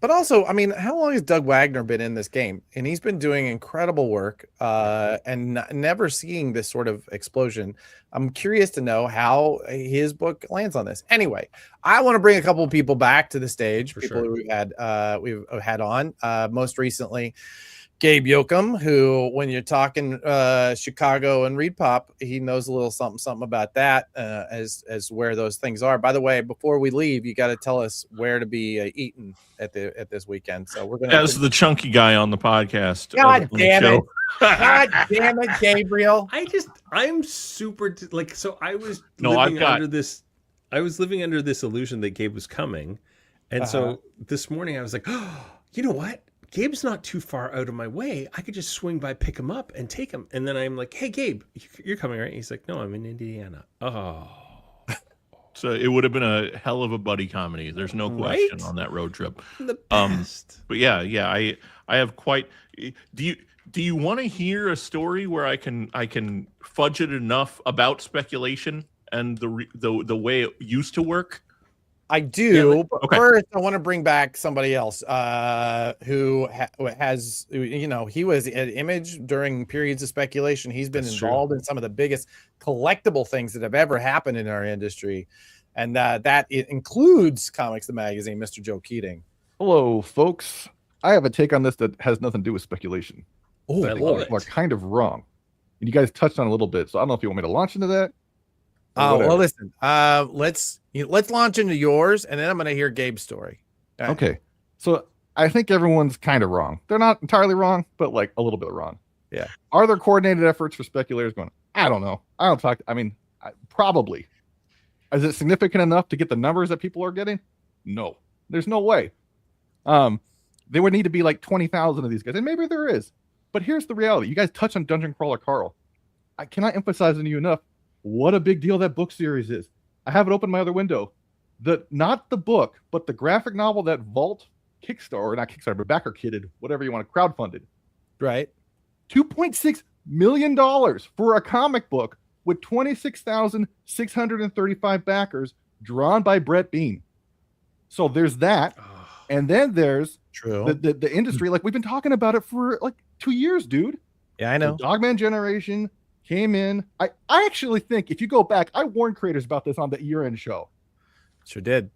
[SPEAKER 1] but also, I mean, how long has Doug Wagner been in this game? And he's been doing incredible work and never seeing this sort of explosion. I'm curious to know how his book lands on this. Anyway, I want to bring a couple of people back to the stage. Who we've had on most recently. Gabe Yoakum, who, when you're talking Chicago and Reed Pop, he knows a little something about that as where those things are. By the way, before we leave, you got to tell us where to be eating at this weekend. So we're gonna.
[SPEAKER 4] As the chunky guy on the podcast.
[SPEAKER 1] God damn it! God damn it, Gabriel!
[SPEAKER 5] I'm super so I was under this. I was living under this illusion that Gabe was coming, and so this morning I was like, oh, you know what? Gabe's not too far out of my way. I could just swing by, pick him up, and take him. And then I'm like, hey, Gabe, you're coming, right? He's like, no, I'm in Indiana. Oh.
[SPEAKER 4] So it would have been a hell of a buddy comedy. There's no question on that road trip.
[SPEAKER 5] The best.
[SPEAKER 4] But yeah, I have quite. Do you want to hear a story where I can fudge it enough about speculation and the way it used to work?
[SPEAKER 1] I do, but first I want to bring back somebody else who has, he was at Image during periods of speculation. He's been involved in some of the biggest collectible things that have ever happened in our industry, and that it includes Comics the Magazine, Mr. Joe Keating.
[SPEAKER 3] Hello, folks. I have a take on this that has nothing to do with speculation.
[SPEAKER 5] Oh, I love it.
[SPEAKER 3] People are kind of wrong, and you guys touched on it a little bit, so I don't know if you want me to launch into that.
[SPEAKER 1] Well, listen. Let's launch into yours, and then I'm going to hear Gabe's story.
[SPEAKER 3] Okay. So I think everyone's kind of wrong. They're not entirely wrong, but like a little bit wrong.
[SPEAKER 1] Yeah.
[SPEAKER 3] Are there coordinated efforts for speculators going? I don't know. I don't talk. Probably. Is it significant enough to get the numbers that people are getting? No. There's no way. There would need to be like 20,000 of these guys, and maybe there is. But here's the reality. You guys touch on Dungeon Crawler Carl. I cannot emphasize to you enough what a big deal that book series is. I have it open my other window. Not the book, but the graphic novel that Vault Kickstarter, not Kickstarter, but backer kitted, whatever you want to crowdfunded.
[SPEAKER 1] Right.
[SPEAKER 3] $2.6 million for a comic book with 26,635 backers drawn by Brett Bean. So there's that. And then there's the industry. Like we've been talking about it for like 2 years, dude.
[SPEAKER 1] Yeah, I know.
[SPEAKER 3] The Dogman generation came in. I actually think if you go back, I warned creators about this on the year-end show.
[SPEAKER 1] Sure did.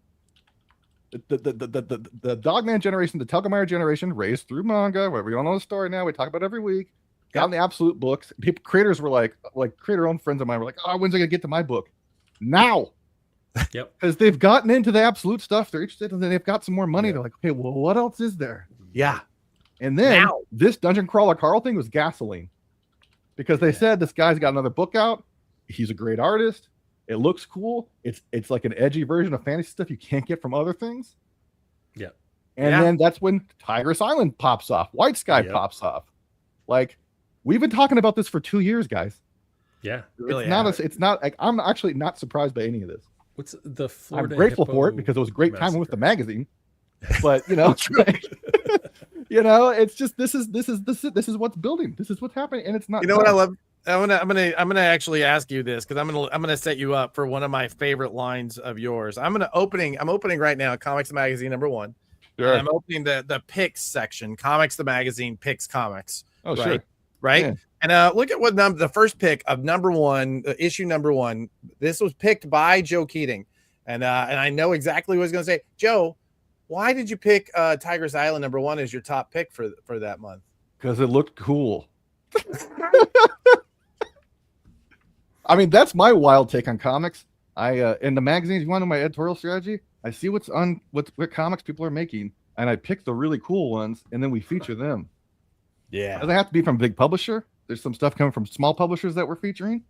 [SPEAKER 3] The Dogman generation, the Telgemeier generation, raised through manga, where we all know the story now. We talk about it every week. Got in the absolute books. Creators were like creator-owned friends of mine were like, oh, when's I gonna get to my book? Now.
[SPEAKER 5] Yep.
[SPEAKER 3] Because they've gotten into the absolute stuff. They're interested and then they've got some more money. They're like, okay, well, what else is there?
[SPEAKER 1] Yeah.
[SPEAKER 3] And then this Dungeon Crawler Carl thing was gasoline. Because they said this guy's got another book out. He's a great artist. It looks cool. It's like an edgy version of fantasy stuff you can't get from other things.
[SPEAKER 5] Yeah.
[SPEAKER 3] And then that's when Tigress Island pops off. White Sky pops off. Like, we've been talking about this for 2 years, guys.
[SPEAKER 5] Yeah.
[SPEAKER 3] It's not like I'm actually not surprised by any of this.
[SPEAKER 5] What's the Florida
[SPEAKER 3] I'm grateful
[SPEAKER 5] Hippo
[SPEAKER 3] for it because it was a great
[SPEAKER 5] massacre.
[SPEAKER 3] time with the magazine. But it's like, it's just this is what's building. This is what's happening, and it's not.
[SPEAKER 1] You know what I love? I'm gonna actually ask you this because I'm gonna set you up for one of my favorite lines of yours. I'm opening right now Comics the Magazine #1.
[SPEAKER 3] Sure.
[SPEAKER 1] And I'm opening the picks section. Comics the Magazine picks comics.
[SPEAKER 3] Oh,
[SPEAKER 1] right?
[SPEAKER 3] sure.
[SPEAKER 1] Right.
[SPEAKER 3] Yeah.
[SPEAKER 1] And look at what the first pick of #1, issue #1. This was picked by Joe Keating, and I know exactly what he's gonna say. Joe, why did you pick Tigress Island #1 as your top pick for that month?
[SPEAKER 3] Because it looked cool. I mean, that's my wild take on comics. In the magazines, you want to know my editorial strategy? I see what comics people are making, and I pick the really cool ones, and then we feature them.
[SPEAKER 1] Yeah.
[SPEAKER 3] It doesn't have to be from a big publisher. There's some stuff coming from small publishers that we're featuring.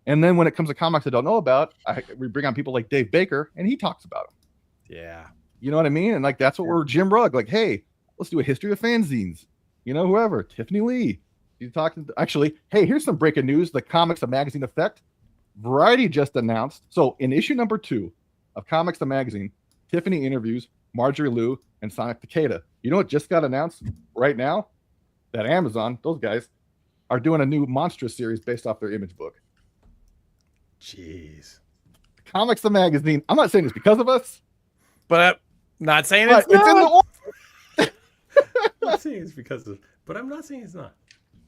[SPEAKER 3] And then when it comes to comics I don't know about, we bring on people like Dave Baker, and he talks about them.
[SPEAKER 1] Yeah.
[SPEAKER 3] You know what I mean? And like, that's what we're Jim Rugg. Like, hey, let's do a history of fanzines. Whoever. Tiffany Lee. You talking? Actually, hey, here's some breaking news. The Comics the Magazine Effect. Variety just announced. So in issue #2 of Comics the Magazine, Tiffany interviews Marjorie Liu and Sonic Takeda. You know what just got announced right now? That Amazon, those guys, are doing a new Monstrous series based off their Image book.
[SPEAKER 5] Jeez.
[SPEAKER 3] Comics the Magazine. I'm not saying it's because of us,
[SPEAKER 1] but not saying
[SPEAKER 3] it's in the
[SPEAKER 5] I'm not saying it's because of, but I'm not saying it's not.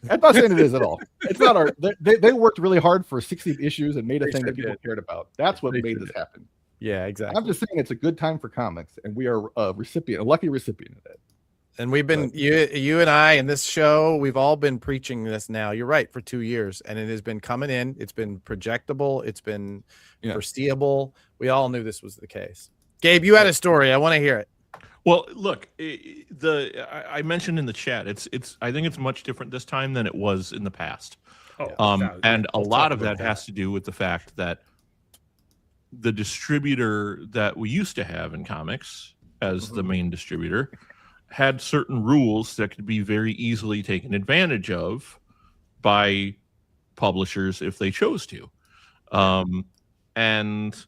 [SPEAKER 3] I'm not saying it is at all. It's not our. They worked really hard for 60 issues and made a thing that people cared about. That's what made this happen.
[SPEAKER 1] Yeah, exactly.
[SPEAKER 3] I'm just saying it's a good time for comics, and we are a lucky recipient of it.
[SPEAKER 1] And we've been you and I in this show, we've all been preaching this now. You're right, for 2 years, and it has been coming in. It's been projectable. It's been foreseeable. We all knew this was the case. Gabe, you had a story. I want to hear it.
[SPEAKER 4] Well, look, I mentioned in the chat, I think it's much different this time than it was in the past. And a lot of that has to do with the fact that the distributor that we used to have in comics as the main distributor had certain rules that could be very easily taken advantage of by publishers if they chose to. And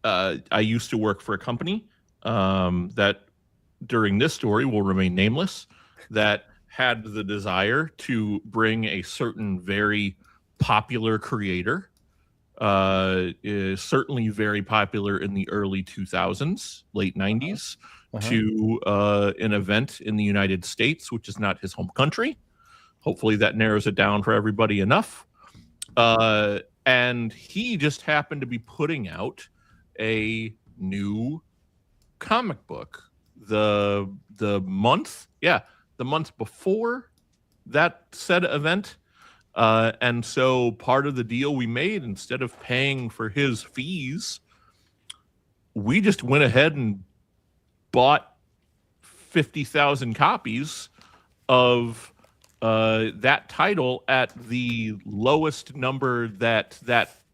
[SPEAKER 4] I used to work for a company that during this story will remain nameless, that had the desire to bring a certain very popular creator, is certainly very popular in the early 2000s, late 90s, to an event in the United States, which is not his home country. Hopefully that narrows it down for everybody enough. And he just happened to be putting out a new comic book the month before that said event. And so part of the deal we made, instead of paying for his fees, we just went ahead and bought 50,000 copies of that title at the lowest number that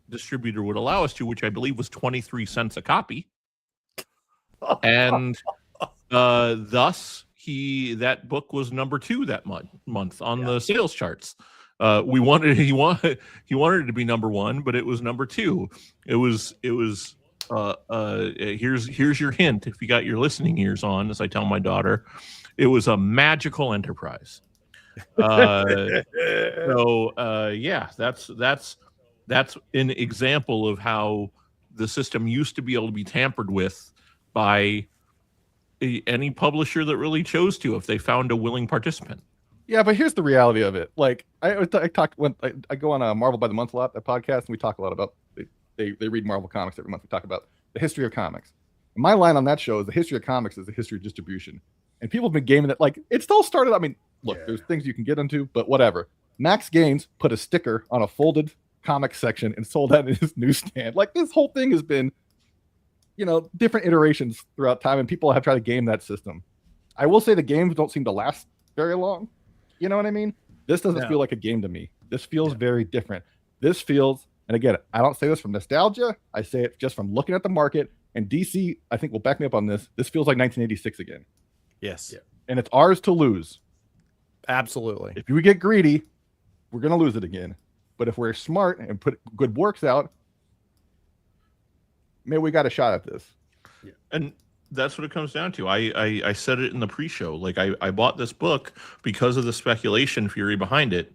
[SPEAKER 4] distributor would allow us to, which I believe was 23 cents a copy. And thus that book was #2 that month on the sales charts. He wanted it to be #1, but it was #2. It was here's your hint if you got your listening ears on, as I tell my daughter. It was a magical enterprise. That's an example of how the system used to be able to be tampered with by any publisher that really chose to, if they found a willing participant.
[SPEAKER 3] Yeah, but here's the reality of it. Like I talk when I go on a Marvel by the Month a lot, that podcast, and we talk a lot about they read Marvel comics every month. We talk about the history of comics. And my line on that show is the history of comics is the history of distribution. And people have been gaming it. Like, it's all started. I mean, look, there's things you can get into, but whatever. Max Gaines put a sticker on a folded comic section and sold that in his newsstand. Like, this whole thing has been different iterations throughout time, and people have tried to game that system. I will say the games don't seem to last very long. You know what I mean? This doesn't feel like a game to me. This feels very different. This feels, and again, I don't say this from nostalgia. I say it just from looking at the market. And DC, I think, will back me up on this. This feels like 1986 again.
[SPEAKER 1] Yes. Yeah.
[SPEAKER 3] And it's ours to lose.
[SPEAKER 1] Absolutely.
[SPEAKER 3] If we get greedy, we're going to lose it again. But if we're smart and put good works out, maybe we got a shot at this.
[SPEAKER 4] Yeah. And that's what it comes down to. I said it in the pre-show. Like I bought this book because of the speculation fury behind it.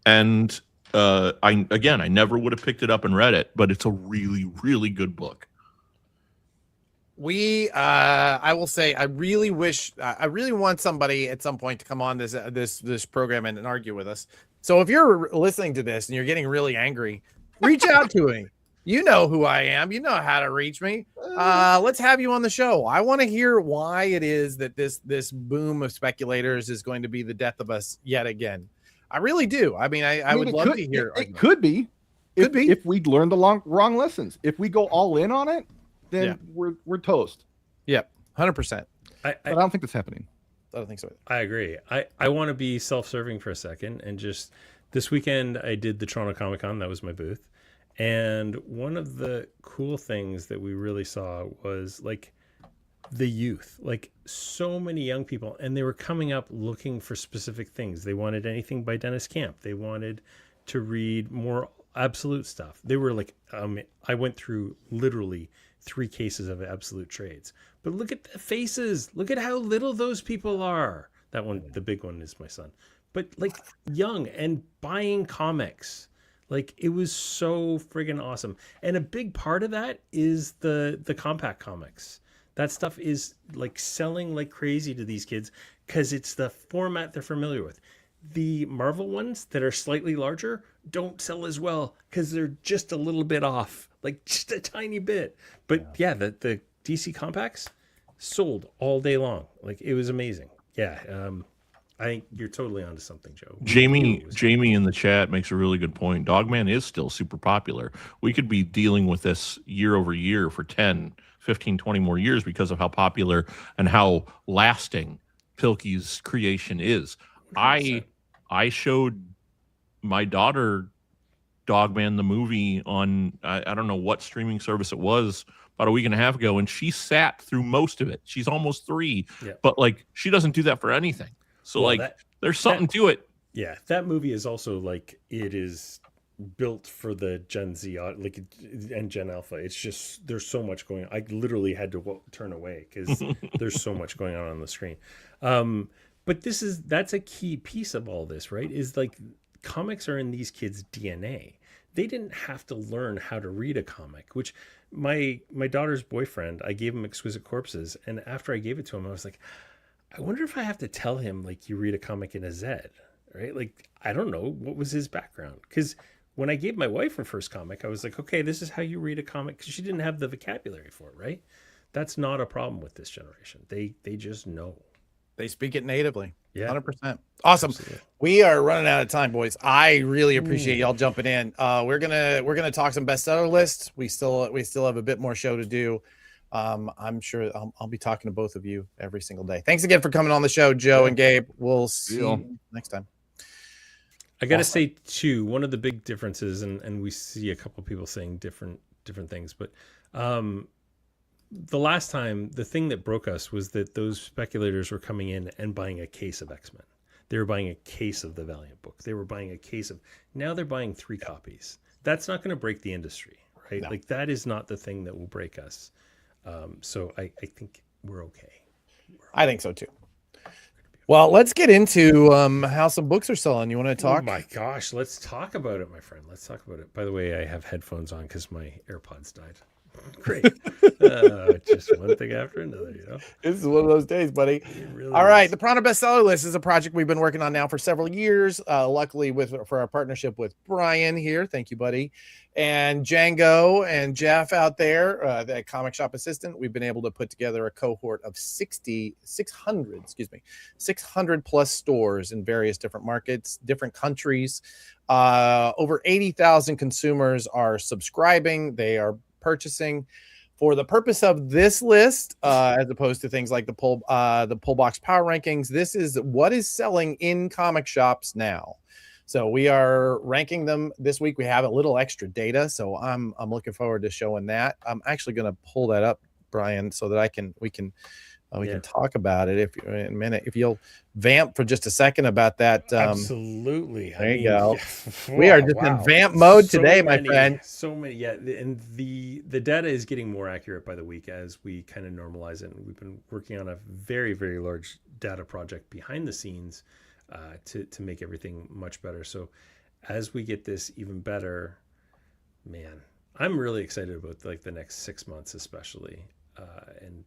[SPEAKER 4] And I never would have picked it up and read it, but it's a really, really good book.
[SPEAKER 1] I will say, I really want somebody at some point to come on this program and argue with us. So if you're listening to this and you're getting really angry, reach out to me. You know who I am. You know how to reach me. Let's have you on the show. I want to hear why it is that this boom of speculators is going to be the death of us yet again. I really do. I mean, I would love to hear.
[SPEAKER 3] It could be. If we learn the wrong lessons. If we go all in on it, then we're toast.
[SPEAKER 1] Yep, 100%.
[SPEAKER 3] But I don't think that's happening.
[SPEAKER 1] I don't think so.
[SPEAKER 5] I agree. I want to be self-serving for a second, and just this weekend I did the Toronto Comic Con. That was my booth. And one of the cool things that we really saw was like the youth, like so many young people, and they were coming up looking for specific things. They wanted anything by Dennis Camp. They wanted to read more Absolute stuff. They were like, I went through literally 3 cases of Absolute trades, but look at the faces. Look at how little those people are. That one, the big one, is my son, but like young and buying comics. Like it was so friggin' awesome. And a big part of that is the compact comics. That stuff is like selling like crazy to these kids because it's the format they're familiar with. The Marvel ones that are slightly larger don't sell as well because they're just a little bit off, like just a tiny bit. But yeah, the DC compacts sold all day long. Like it was amazing. Yeah. I think you're totally onto something, Joe.
[SPEAKER 4] Jamie in the chat makes a really good point. Dogman is still super popular. We could be dealing with this year over year for 10, 15, 20 more years because of how popular and how lasting Pilkey's creation is. 100%. I showed my daughter Dogman the movie on, I don't know what streaming service it was, about a week and a half ago, and she sat through most of it. She's almost 3, but like she doesn't do that for anything. So there's something to it.
[SPEAKER 5] Yeah, that movie is also like, it is built for the Gen Z, like, and Gen Alpha. It's just, there's so much going on. I literally had to turn away because there's so much going on the screen. But that's a key piece of all this, right? Is like comics are in these kids' DNA. They didn't have to learn how to read a comic, which my daughter's boyfriend, I gave him Exquisite Corpses. And after I gave it to him, I was like, I wonder if I have to tell him, like, you read a comic in a Z, right? Like, I don't know. What was his background? Because when I gave my wife her first comic, I was like, okay, this is how you read a comic. Because she didn't have the vocabulary for it, right? That's not a problem with this generation. They just know.
[SPEAKER 1] They speak it natively.
[SPEAKER 5] Yeah.
[SPEAKER 1] 100%. Awesome. Absolutely. We are running out of time, boys. I really appreciate y'all jumping in. We're gonna talk some bestseller lists. We still have a bit more show to do. I'm sure I'll be talking to both of you every single day. Thanks again for coming on the show, Joe and Gabe. We'll see you next time.
[SPEAKER 5] I gotta say too, one of the big differences, and we see a couple people saying different things, but the last time, the thing that broke us was that those speculators were coming in and buying a case of X-Men. They were buying a case of the Valiant book. They were buying a case of, now they're buying 3 copies. That's not going to break the industry, right? No. Like that is not the thing that will break us. So I think we're okay.
[SPEAKER 1] I think so too. Well, let's get into how some books are selling. You want to talk?
[SPEAKER 5] Oh my gosh, let's talk about it, my friend. Let's talk about it. By the way, I have headphones on because my AirPods died. Great. Just one thing after another, you know.
[SPEAKER 1] This is one of those days, buddy. Really all right. The Prana bestseller list is a project we've been working on now for several years. Luckily, for our partnership with Brian here. Thank you, buddy. And Django and Jeff out there, the comic shop assistant, we've been able to put together a cohort of 600 plus stores in various different markets, different countries. Over 80,000 consumers are subscribing. They are purchasing for the purpose of this list, as opposed to things like the pull box power rankings, this is what is selling in comic shops now. So we are ranking them this week. We have a little extra data, so I'm looking forward to showing that. I'm actually going to pull that up, Brian, so that we can talk about it in a minute. If you'll vamp for just a second about that.
[SPEAKER 5] Absolutely.
[SPEAKER 1] There you go. We are just in vamp mode today, my friend.
[SPEAKER 5] So many, yeah. And the data is getting more accurate by the week as we kind of normalize it. And we've been working on a very, very large data project behind the scenes to make everything much better. So as we get this even better, man, I'm really excited about like the next 6 months, especially. And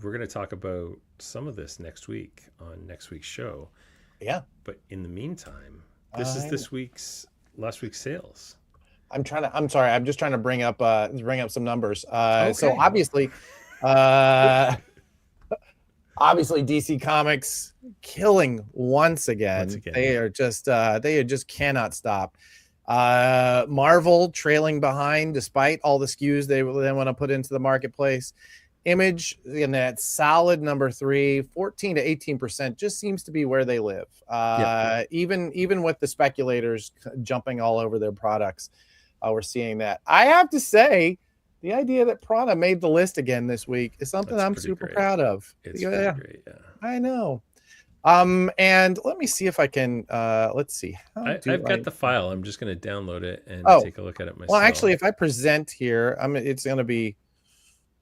[SPEAKER 5] we're going to talk about some of this next week on next week's show.
[SPEAKER 1] Yeah.
[SPEAKER 5] But in the meantime, this is last week's sales.
[SPEAKER 1] I'm sorry. I'm just trying to bring up some numbers. So obviously DC Comics killing once again. They just cannot stop. Marvel trailing behind despite all the SKUs they want to put into the marketplace. Image in that solid number 3, 14 to 18% just seems to be where they live. Even with the speculators jumping all over their products, we're seeing that. I have to say, the idea that Prana made the list again this week is something I'm super proud of.
[SPEAKER 5] It's pretty great, yeah.
[SPEAKER 1] I know. And let me see if I can, let's see.
[SPEAKER 5] I've got the file. I'm just going to download it and take a look at it myself.
[SPEAKER 1] Well, actually, if I present here, it's going to be,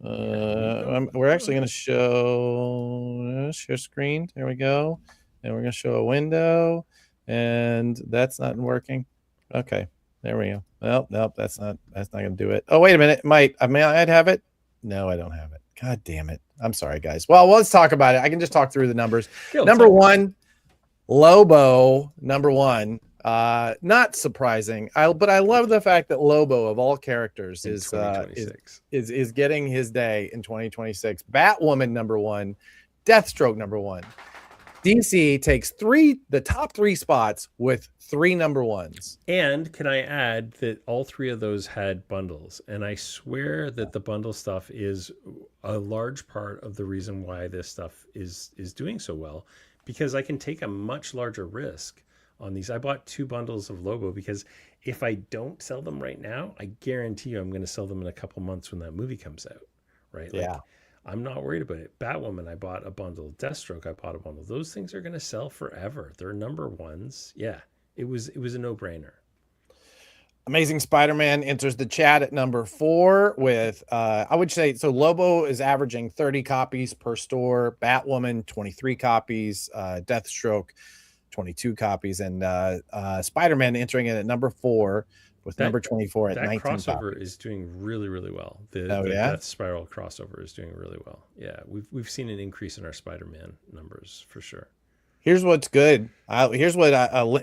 [SPEAKER 1] we're actually going to show share screen. There we go. And we're going to show a window, and that's not working. Okay, there we go. Nope, that's not going to do it. Oh, wait a minute. I'd have it. No, I don't have it. God damn it. I'm sorry, guys. Well, let's talk about it. I can just talk through the numbers. Number 1, Lobo, number 1. Not surprising. But I love the fact that Lobo, of all characters, is getting his day in 2026. Batwoman, number 1. Deathstroke, number 1. DC takes the top 3 spots with 3 number 1s.
[SPEAKER 5] And can I add that all 3 of those had bundles? And I swear that the bundle stuff is a large part of the reason why this stuff is doing so well, because I can take a much larger risk on these. I bought 2 bundles of Lobo because if I don't sell them right now, I guarantee you I'm going to sell them in a couple months when that movie comes out, right?
[SPEAKER 1] Yeah.
[SPEAKER 5] I'm not worried about it. Batwoman, I bought a bundle. Deathstroke, I bought a bundle. Those things are going to sell forever. They're number 1s. Yeah, it was a no-brainer.
[SPEAKER 1] Amazing Spider-Man enters the chat at number 4 with, I would say, so Lobo is averaging 30 copies per store. Batwoman, 23 copies. Deathstroke, 22 copies. And Spider-Man entering it at number 4. With number 24 at 19 copies.
[SPEAKER 5] That crossover is doing really, really well. The Death Spiral crossover is doing really well. Yeah, we've seen an increase in our Spider-Man numbers for sure.
[SPEAKER 1] Here's what's good. Here's what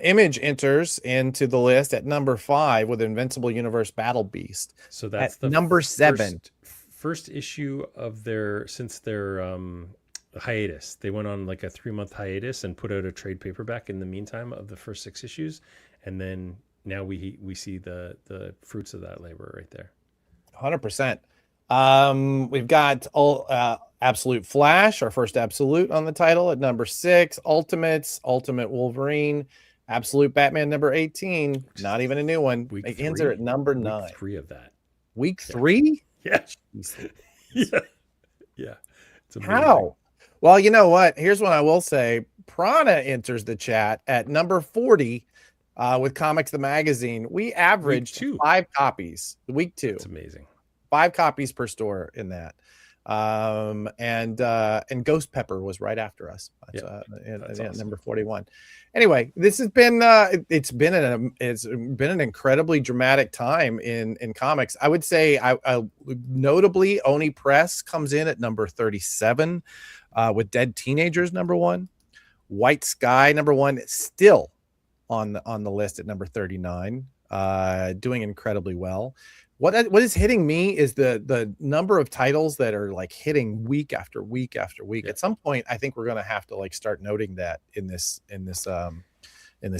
[SPEAKER 1] Image enters into the list at number 5 with Invincible Universe Battle Beast.
[SPEAKER 5] So that's
[SPEAKER 1] the number 7.
[SPEAKER 5] First issue of their hiatus. They went on like a 3-month hiatus and put out a trade paperback in the meantime of the first 6 issues, and then now we see the fruits of that labor right there.
[SPEAKER 1] 100%. We've got Absolute Flash, our first Absolute on the title at number 6. Ultimates, Ultimate Wolverine, Absolute Batman number 18. Not even a new one. It ends at number 9.
[SPEAKER 5] Week 3 of that.
[SPEAKER 1] Week 3?
[SPEAKER 5] Yeah. Yeah. It's amazing.
[SPEAKER 1] How? Well, you know what? Here's what I will say. Prana enters the chat at number 40. With Comics the Magazine, we averaged 5 copies. Week 2.
[SPEAKER 5] It's amazing.
[SPEAKER 1] 5 copies per store in that. And Ghost Pepper was right after us. That's awesome. Number 41. Anyway, this has been it's been an incredibly dramatic time in comics. I would say notably Oni Press comes in at number 37 with Dead Teenagers number 1. White Sky number 1 still on the list at number 39, doing incredibly well. What is hitting me is the number of titles that are like hitting week after week after week. At some point, I think we're going to have to like start noting that in this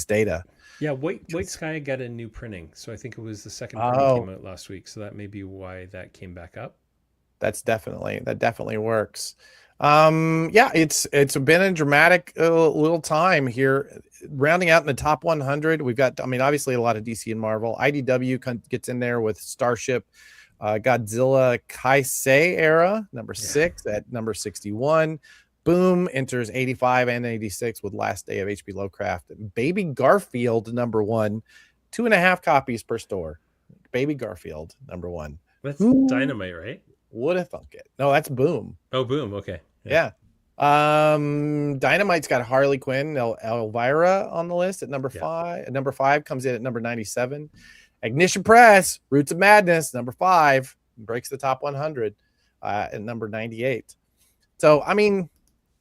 [SPEAKER 1] data.
[SPEAKER 5] Yeah, White Sky got a new printing, so I think it was the second printing came out last week. So that may be why that came back up.
[SPEAKER 1] that definitely works. Yeah, it's been a dramatic little time here. Rounding out in the top 100, we've got, I mean, obviously a lot of DC and Marvel. IDW gets in there with Starship, Godzilla Kaisei era, number 6 at number 61. Boom enters 85 and 86 with Last Day of H.P. Lovecraft. Baby Garfield, number 1, 2.5 copies per store. Baby Garfield, number 1.
[SPEAKER 5] That's Dynamite, right?
[SPEAKER 1] Would have thunk it. No, that's Boom.
[SPEAKER 5] Oh, Boom. Okay.
[SPEAKER 1] Yeah. Dynamite's got Harley Quinn, Elvira on the list at number 5. Number 5 comes in at number 97. Ignition Press, Roots of Madness, number 5, breaks the top 100 at number 98. So, I mean,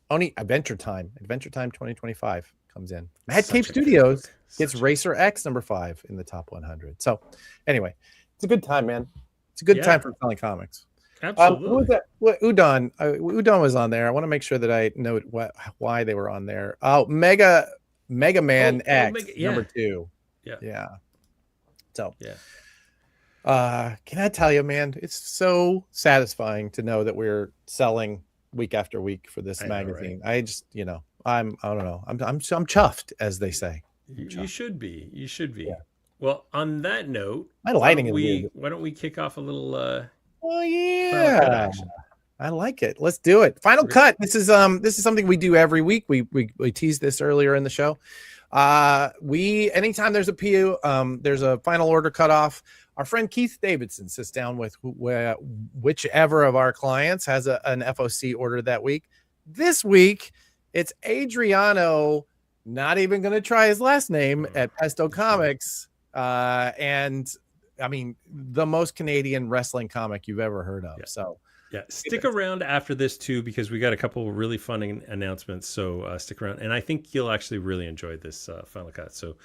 [SPEAKER 1] only Adventure Time 2025 comes in. Mad Cape Studios gets Racer X number 5 in the top 100. So, anyway, it's a good time, man. It's a good time for selling comics.
[SPEAKER 5] Absolutely.
[SPEAKER 1] Udon. Udon was on there. I want to make sure that I note why they were on there. Oh, Mega Man X number 2. Yeah. So, can I tell you, man, it's so satisfying to know that we're selling week after week for this magazine. Know, right? I just, I don't know. I'm chuffed, as they say.
[SPEAKER 5] You should be.
[SPEAKER 1] Yeah.
[SPEAKER 5] Well, on that note,
[SPEAKER 1] my lighting
[SPEAKER 5] why don't we kick off a little
[SPEAKER 1] oh yeah, I like it. Let's do it. Final cut. This is something we do every week. We teased this earlier in the show. Anytime there's a PU, there's a final order cutoff. Our friend Keith Davidson sits down with whichever of our clients has an FOC order that week. This week, it's Adriano, not even going to try his last name, at Pesto Comics. And I mean, the most Canadian wrestling comic you've ever heard of. So
[SPEAKER 5] stick around after this too, because we got a couple of really fun announcements. So stick around, and I think you'll actually really enjoy this final cut. So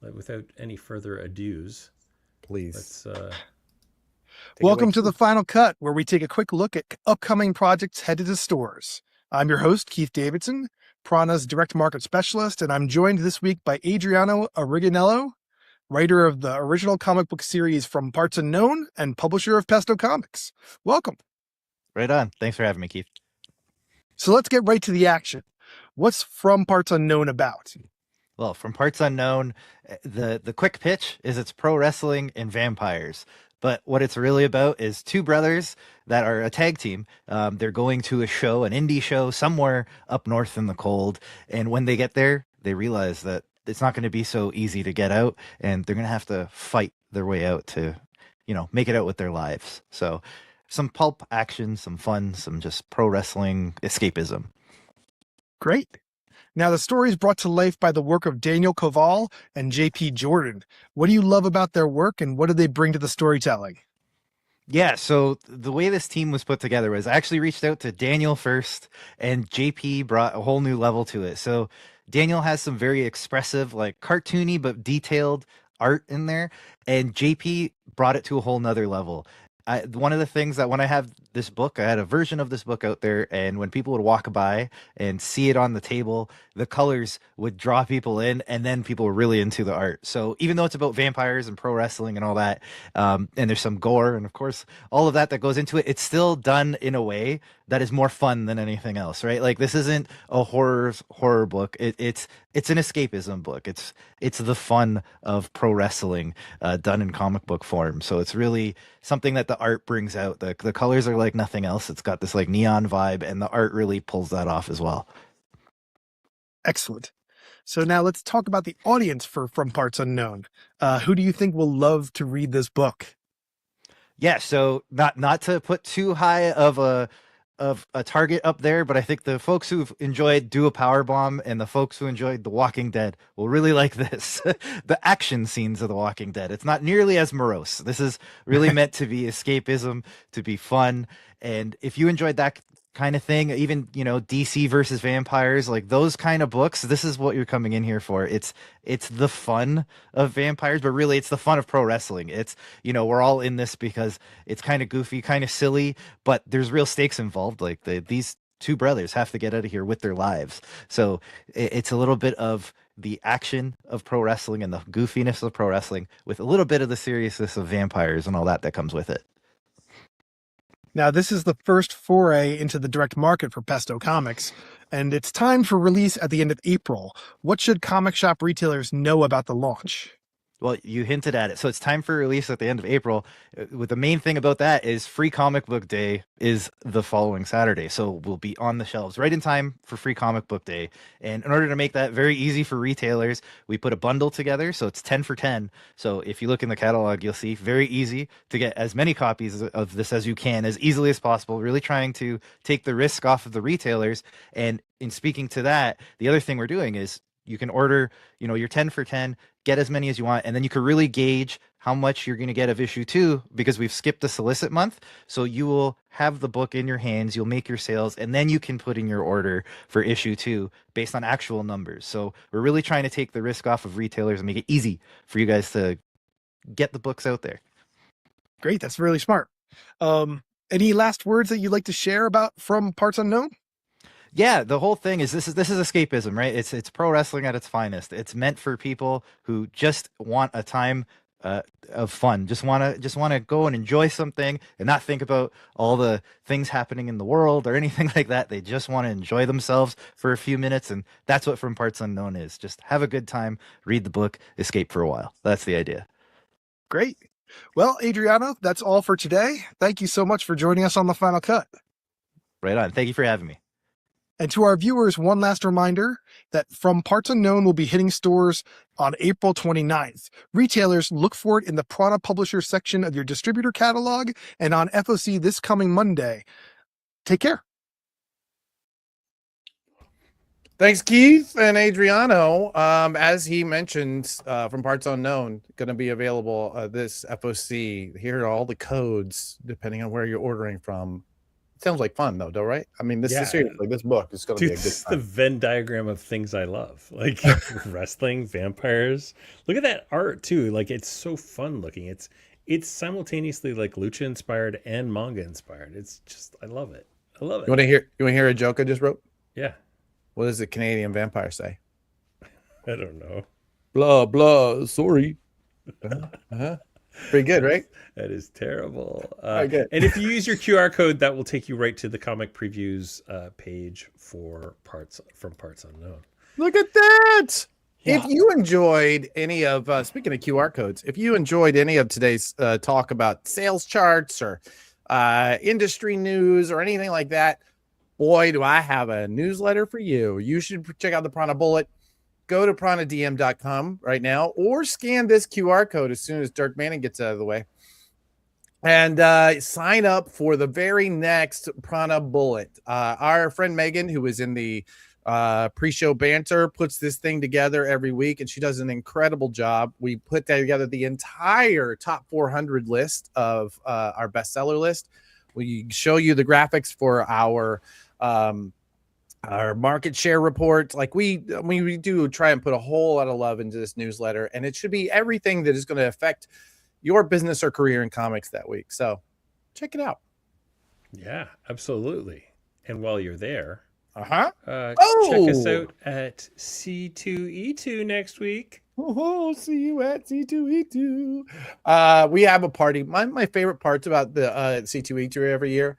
[SPEAKER 5] without any further ados,
[SPEAKER 1] please,
[SPEAKER 5] let's
[SPEAKER 6] welcome to the final cut, where we take a quick look at upcoming projects headed to stores. I'm your host, Keith Davidson, Prana's direct market specialist, and I'm joined this week by Adriano Originello, writer of the original comic book series From Parts Unknown and publisher of Pesto Comics. Welcome.
[SPEAKER 7] Right on. Thanks for having me, Keith.
[SPEAKER 6] So let's get right to the action. What's From Parts Unknown about?
[SPEAKER 7] Well, From Parts Unknown, the quick pitch is it's pro wrestling and vampires. But what it's really about is two brothers that are a tag team. They're going to a show, an indie show somewhere up north in the cold. And when they get there, they realize that it's not going to be so easy to get out, and they're going to have to fight their way out to, make it out with their lives. So some pulp action, some fun, some just pro wrestling escapism.
[SPEAKER 6] Great. Now, the story is brought to life by the work of Daniel Koval and JP Jordan. What do you love about their work, and what do they bring to the storytelling?
[SPEAKER 7] Yeah, so the way this team was put together was I actually reached out to Daniel first, and JP brought a whole new level to it. So Daniel has some very expressive, like cartoony but detailed art in there, and JP brought it to a whole nother level. One of the things that when I have this book, I had a version of this book out there, and when people would walk by and see it on the table, the colors would draw people in, and then people were really into the art. So even though it's about vampires and pro wrestling and all that, and there's some gore and of course all of that goes into it, it's still done in a way that is more fun than anything else, right? Like, this isn't a horror book. It's an escapism book. It's the fun of pro wrestling done in comic book form. So it's really something that the art brings out. The colors are like nothing else. It's got this like neon vibe, and the art really pulls that off as well.
[SPEAKER 6] Excellent. So now let's talk about the audience for From Parts Unknown. Who do you think will love to read this book?
[SPEAKER 7] Yeah, so not to put too high of a target up there, but I think the folks who've enjoyed Do a Powerbomb and the folks who enjoyed The Walking Dead will really like this. The action scenes of The Walking Dead. It's not nearly as morose. This is really meant to be escapism, to be fun. And if you enjoyed that kind of thing, even DC versus vampires, like those kind of books, this is what you're coming in here for. It's the fun of vampires, but really it's the fun of pro wrestling. It's we're all in this because it's kind of goofy, kind of silly, but there's real stakes involved. Like these two brothers have to get out of here with their lives. So it's a little bit of the action of pro wrestling and the goofiness of pro wrestling with a little bit of the seriousness of vampires and all that comes with it.
[SPEAKER 6] Now, this is the first foray into the direct market for Pesto Comics, and it's timed for release at the end of April. What should comic shop retailers know about the launch?
[SPEAKER 7] Well, you hinted at it. So it's time for release at the end of April. With the main thing about that is Free Comic Book Day is the following Saturday. So we'll be on the shelves right in time for Free Comic Book Day. And in order to make that very easy for retailers, we put a bundle together. So it's 10 for 10. So if you look in the catalog, you'll see very easy to get as many copies of this as you can, as easily as possible, really trying to take the risk off of the retailers. And in speaking to that, the other thing we're doing is you can order, your 10 for 10, get as many as you want, and then you can really gauge how much you're going to get of issue 2 because we've skipped the solicit month. So you will have the book in your hands, you'll make your sales, and then you can put in your order for issue 2 based on actual numbers. So we're really trying to take the risk off of retailers and make it easy for you guys to get the books out there.
[SPEAKER 6] Great. That's really smart. Any last words that you'd like to share about From Parts Unknown?
[SPEAKER 7] Yeah, the whole thing is this is escapism, right? It's pro wrestling at its finest. It's meant for people who just want a time of fun, just want to go and enjoy something and not think about all the things happening in the world or anything like that. They just want to enjoy themselves for a few minutes, and that's what From Parts Unknown is. Just have a good time, read the book, escape for a while. That's the idea.
[SPEAKER 6] Great. Well, Adriano, that's all for today. Thank you so much for joining us on The Final Cut.
[SPEAKER 7] Right on. Thank you for having me.
[SPEAKER 6] And to our viewers, one last reminder that From Parts Unknown will be hitting stores on April 29th. Retailers, look for it in the Prana Publisher section of your distributor catalog and on FOC this coming Monday. Take care.
[SPEAKER 1] Thanks, Keith and Adriano. As he mentioned, From Parts Unknown, going to be available this FOC. Here are all the codes, depending on where you're ordering from. Sounds like fun though, right? I mean, this is seriously, this book is going to be a good time.
[SPEAKER 5] This is the Venn diagram of things I love, like wrestling, vampires. Look at that art too. Like, it's so fun looking. It's simultaneously like lucha inspired and manga inspired. It's just, I love it. I love it.
[SPEAKER 1] You want to hear a joke I just wrote?
[SPEAKER 5] Yeah.
[SPEAKER 1] What does the Canadian vampire say?
[SPEAKER 5] I don't know.
[SPEAKER 1] Blah blah. Sorry. Pretty good, right?
[SPEAKER 5] That is terrible.
[SPEAKER 1] And
[SPEAKER 5] if you use your QR code, that will take you right to the comic previews page for From Parts Unknown.
[SPEAKER 1] Look at that.
[SPEAKER 5] Yeah.
[SPEAKER 1] If you enjoyed any of, speaking of QR codes, if you enjoyed any of today's talk about sales charts or industry news or anything like that, boy, do I have a newsletter for you. You should check out the Prana Bullet. Go to pranadm.com right now or scan this QR code as soon as Dirk Manning gets out of the way and sign up for the very next Prana Bullet. Our friend Megan, who is in the pre-show banter, puts this thing together every week, and she does an incredible job. We put together the entire top 400 list of our bestseller list. We show you the graphics for our market share report. Like we do try and put a whole lot of love into this newsletter, and it should be everything that is going to affect your business or career in comics that week. So check it out.
[SPEAKER 5] Yeah, absolutely. And while you're there,
[SPEAKER 1] check
[SPEAKER 5] us out at C2E2 next week.
[SPEAKER 1] See you at C2E2. We have a party. My favorite parts about the C2E2 every year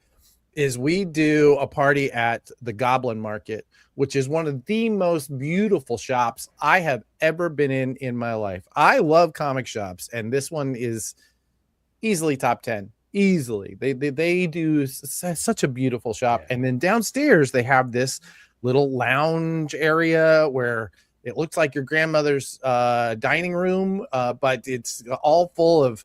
[SPEAKER 1] is we do a party at the Goblin Market, which is one of the most beautiful shops I have ever been in my life. I love comic shops, and this one is easily top 10. Easily. They do such a beautiful shop.
[SPEAKER 5] Yeah.
[SPEAKER 1] And then downstairs, they have this little lounge area where it looks like your grandmother's dining room, but it's all full of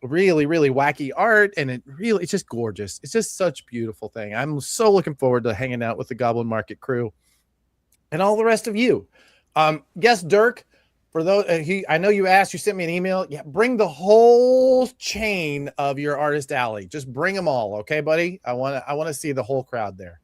[SPEAKER 1] really, really wacky art, and it's just gorgeous. It's just such a beautiful thing. I'm so looking forward to hanging out with the Goblin Market crew and all the rest of you. Yes, Dirk, for those I know you asked, you sent me an email. Yeah, bring the whole chain of your artist alley. Just bring them all, okay, buddy? I want to see the whole crowd there.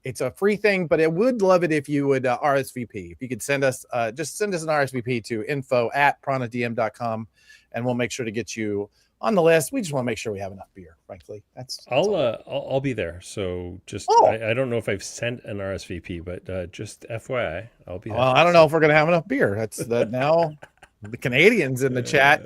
[SPEAKER 1] It's a free thing, but I would love it if you would RSVP. If you could send us an RSVP to info@pranadm.com, and we'll make sure to get you on the list. We just want to make sure we have enough beer, frankly. That's
[SPEAKER 5] I'll be there. So just I don't know if I've sent an RSVP, but just FYI, I'll be there.
[SPEAKER 1] Well, I don't know if we're gonna have enough beer. That's that now. The Canadians in the chat.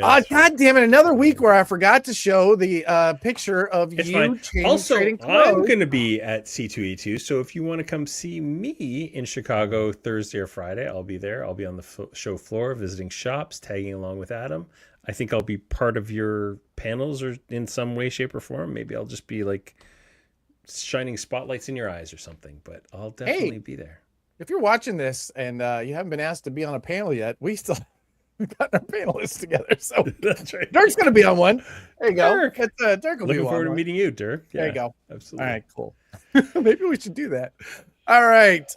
[SPEAKER 1] Oh, God damn it. Another week where I forgot to show the picture of
[SPEAKER 5] It's
[SPEAKER 1] you
[SPEAKER 5] also,
[SPEAKER 1] trading
[SPEAKER 5] I'm going to be at C2E2. So if you want to come see me in Chicago Thursday or Friday, I'll be there. I'll be on the show floor visiting shops, tagging along with Adam. I think I'll be part of your panels or in some way, shape, or form. Maybe I'll just be like shining spotlights in your eyes or something, but I'll definitely be there.
[SPEAKER 1] If you're watching this and you haven't been asked to be on a panel yet, we still got our panelists together. So
[SPEAKER 5] that's right.
[SPEAKER 1] Dirk's going to be on one. There you go.
[SPEAKER 5] Dirk will
[SPEAKER 1] Looking
[SPEAKER 5] be forward to meeting you, Dirk. Yeah,
[SPEAKER 1] there you go.
[SPEAKER 5] Absolutely.
[SPEAKER 1] All right, cool. Maybe we should do that. All right.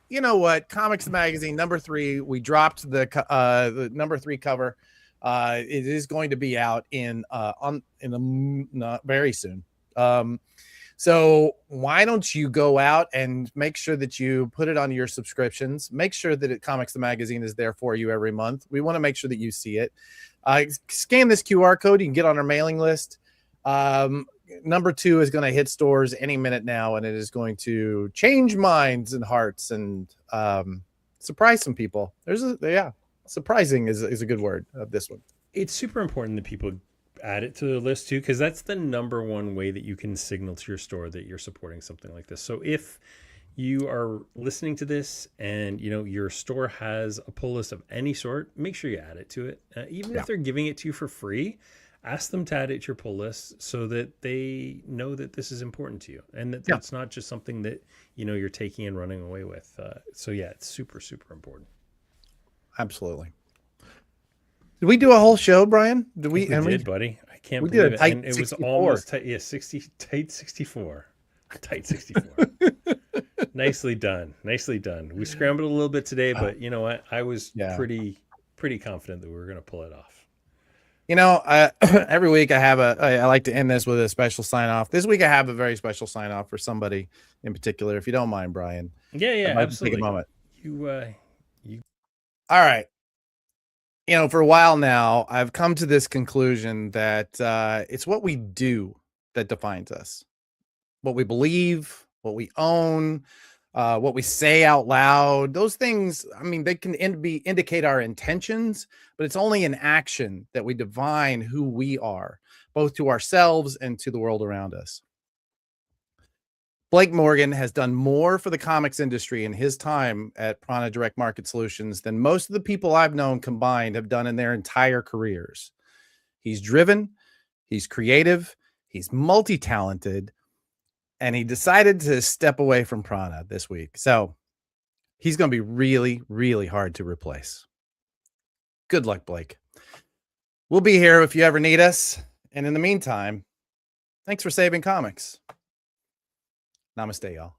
[SPEAKER 1] You know what? Comics Magazine #3. We dropped the #3 cover. It is going to be out very soon. So why don't you go out and make sure that you put it on your subscriptions? Make sure that Comics the Magazine is there for you every month. We want to make sure that you see it. Scan this QR code. You can get on our mailing list. #2 is going to hit stores any minute now, and it is going to change minds and hearts and surprise some people. Surprising is a good word of this one.
[SPEAKER 5] It's super important that people add it to the list too, because that's the #1 way that you can signal to your store that you're supporting something like this. So if you are listening to this and your store has a pull list of any sort, make sure you add it to it. Even if they're giving it to you for free, ask them to add it to your pull list so that they know that this is important to you and that it's not just something that you're taking and running away with. So yeah, it's super, super important.
[SPEAKER 1] Absolutely. Did we do a whole show, Brian? Did we?
[SPEAKER 5] We did, buddy. I can't believe it. And it was almost tight. Yeah, 64. Tight 64. Nicely done. Nicely done. We scrambled a little bit today, but you know what? I was pretty confident that we were going to pull it off.
[SPEAKER 1] Every week I like to end this with a special sign off. This week I have a very special sign off for somebody in particular, if you don't mind, Brian.
[SPEAKER 5] Yeah, absolutely.
[SPEAKER 1] Take a moment.
[SPEAKER 5] You.
[SPEAKER 1] All right. For a while now, I've come to this conclusion that it's what we do that defines us. What we believe, what we own, what we say out loud. Those things, they can indicate our intentions, but it's only in action that we define who we are, both to ourselves and to the world around us. Blake Morgan has done more for the comics industry in his time at Prana Direct Market Solutions than most of the people I've known combined have done in their entire careers. He's driven, he's creative, he's multi-talented, and he decided to step away from Prana this week. So he's going to be really, really hard to replace. Good luck, Blake. We'll be here if you ever need us. And in the meantime, thanks for saving comics. Namaste, y'all.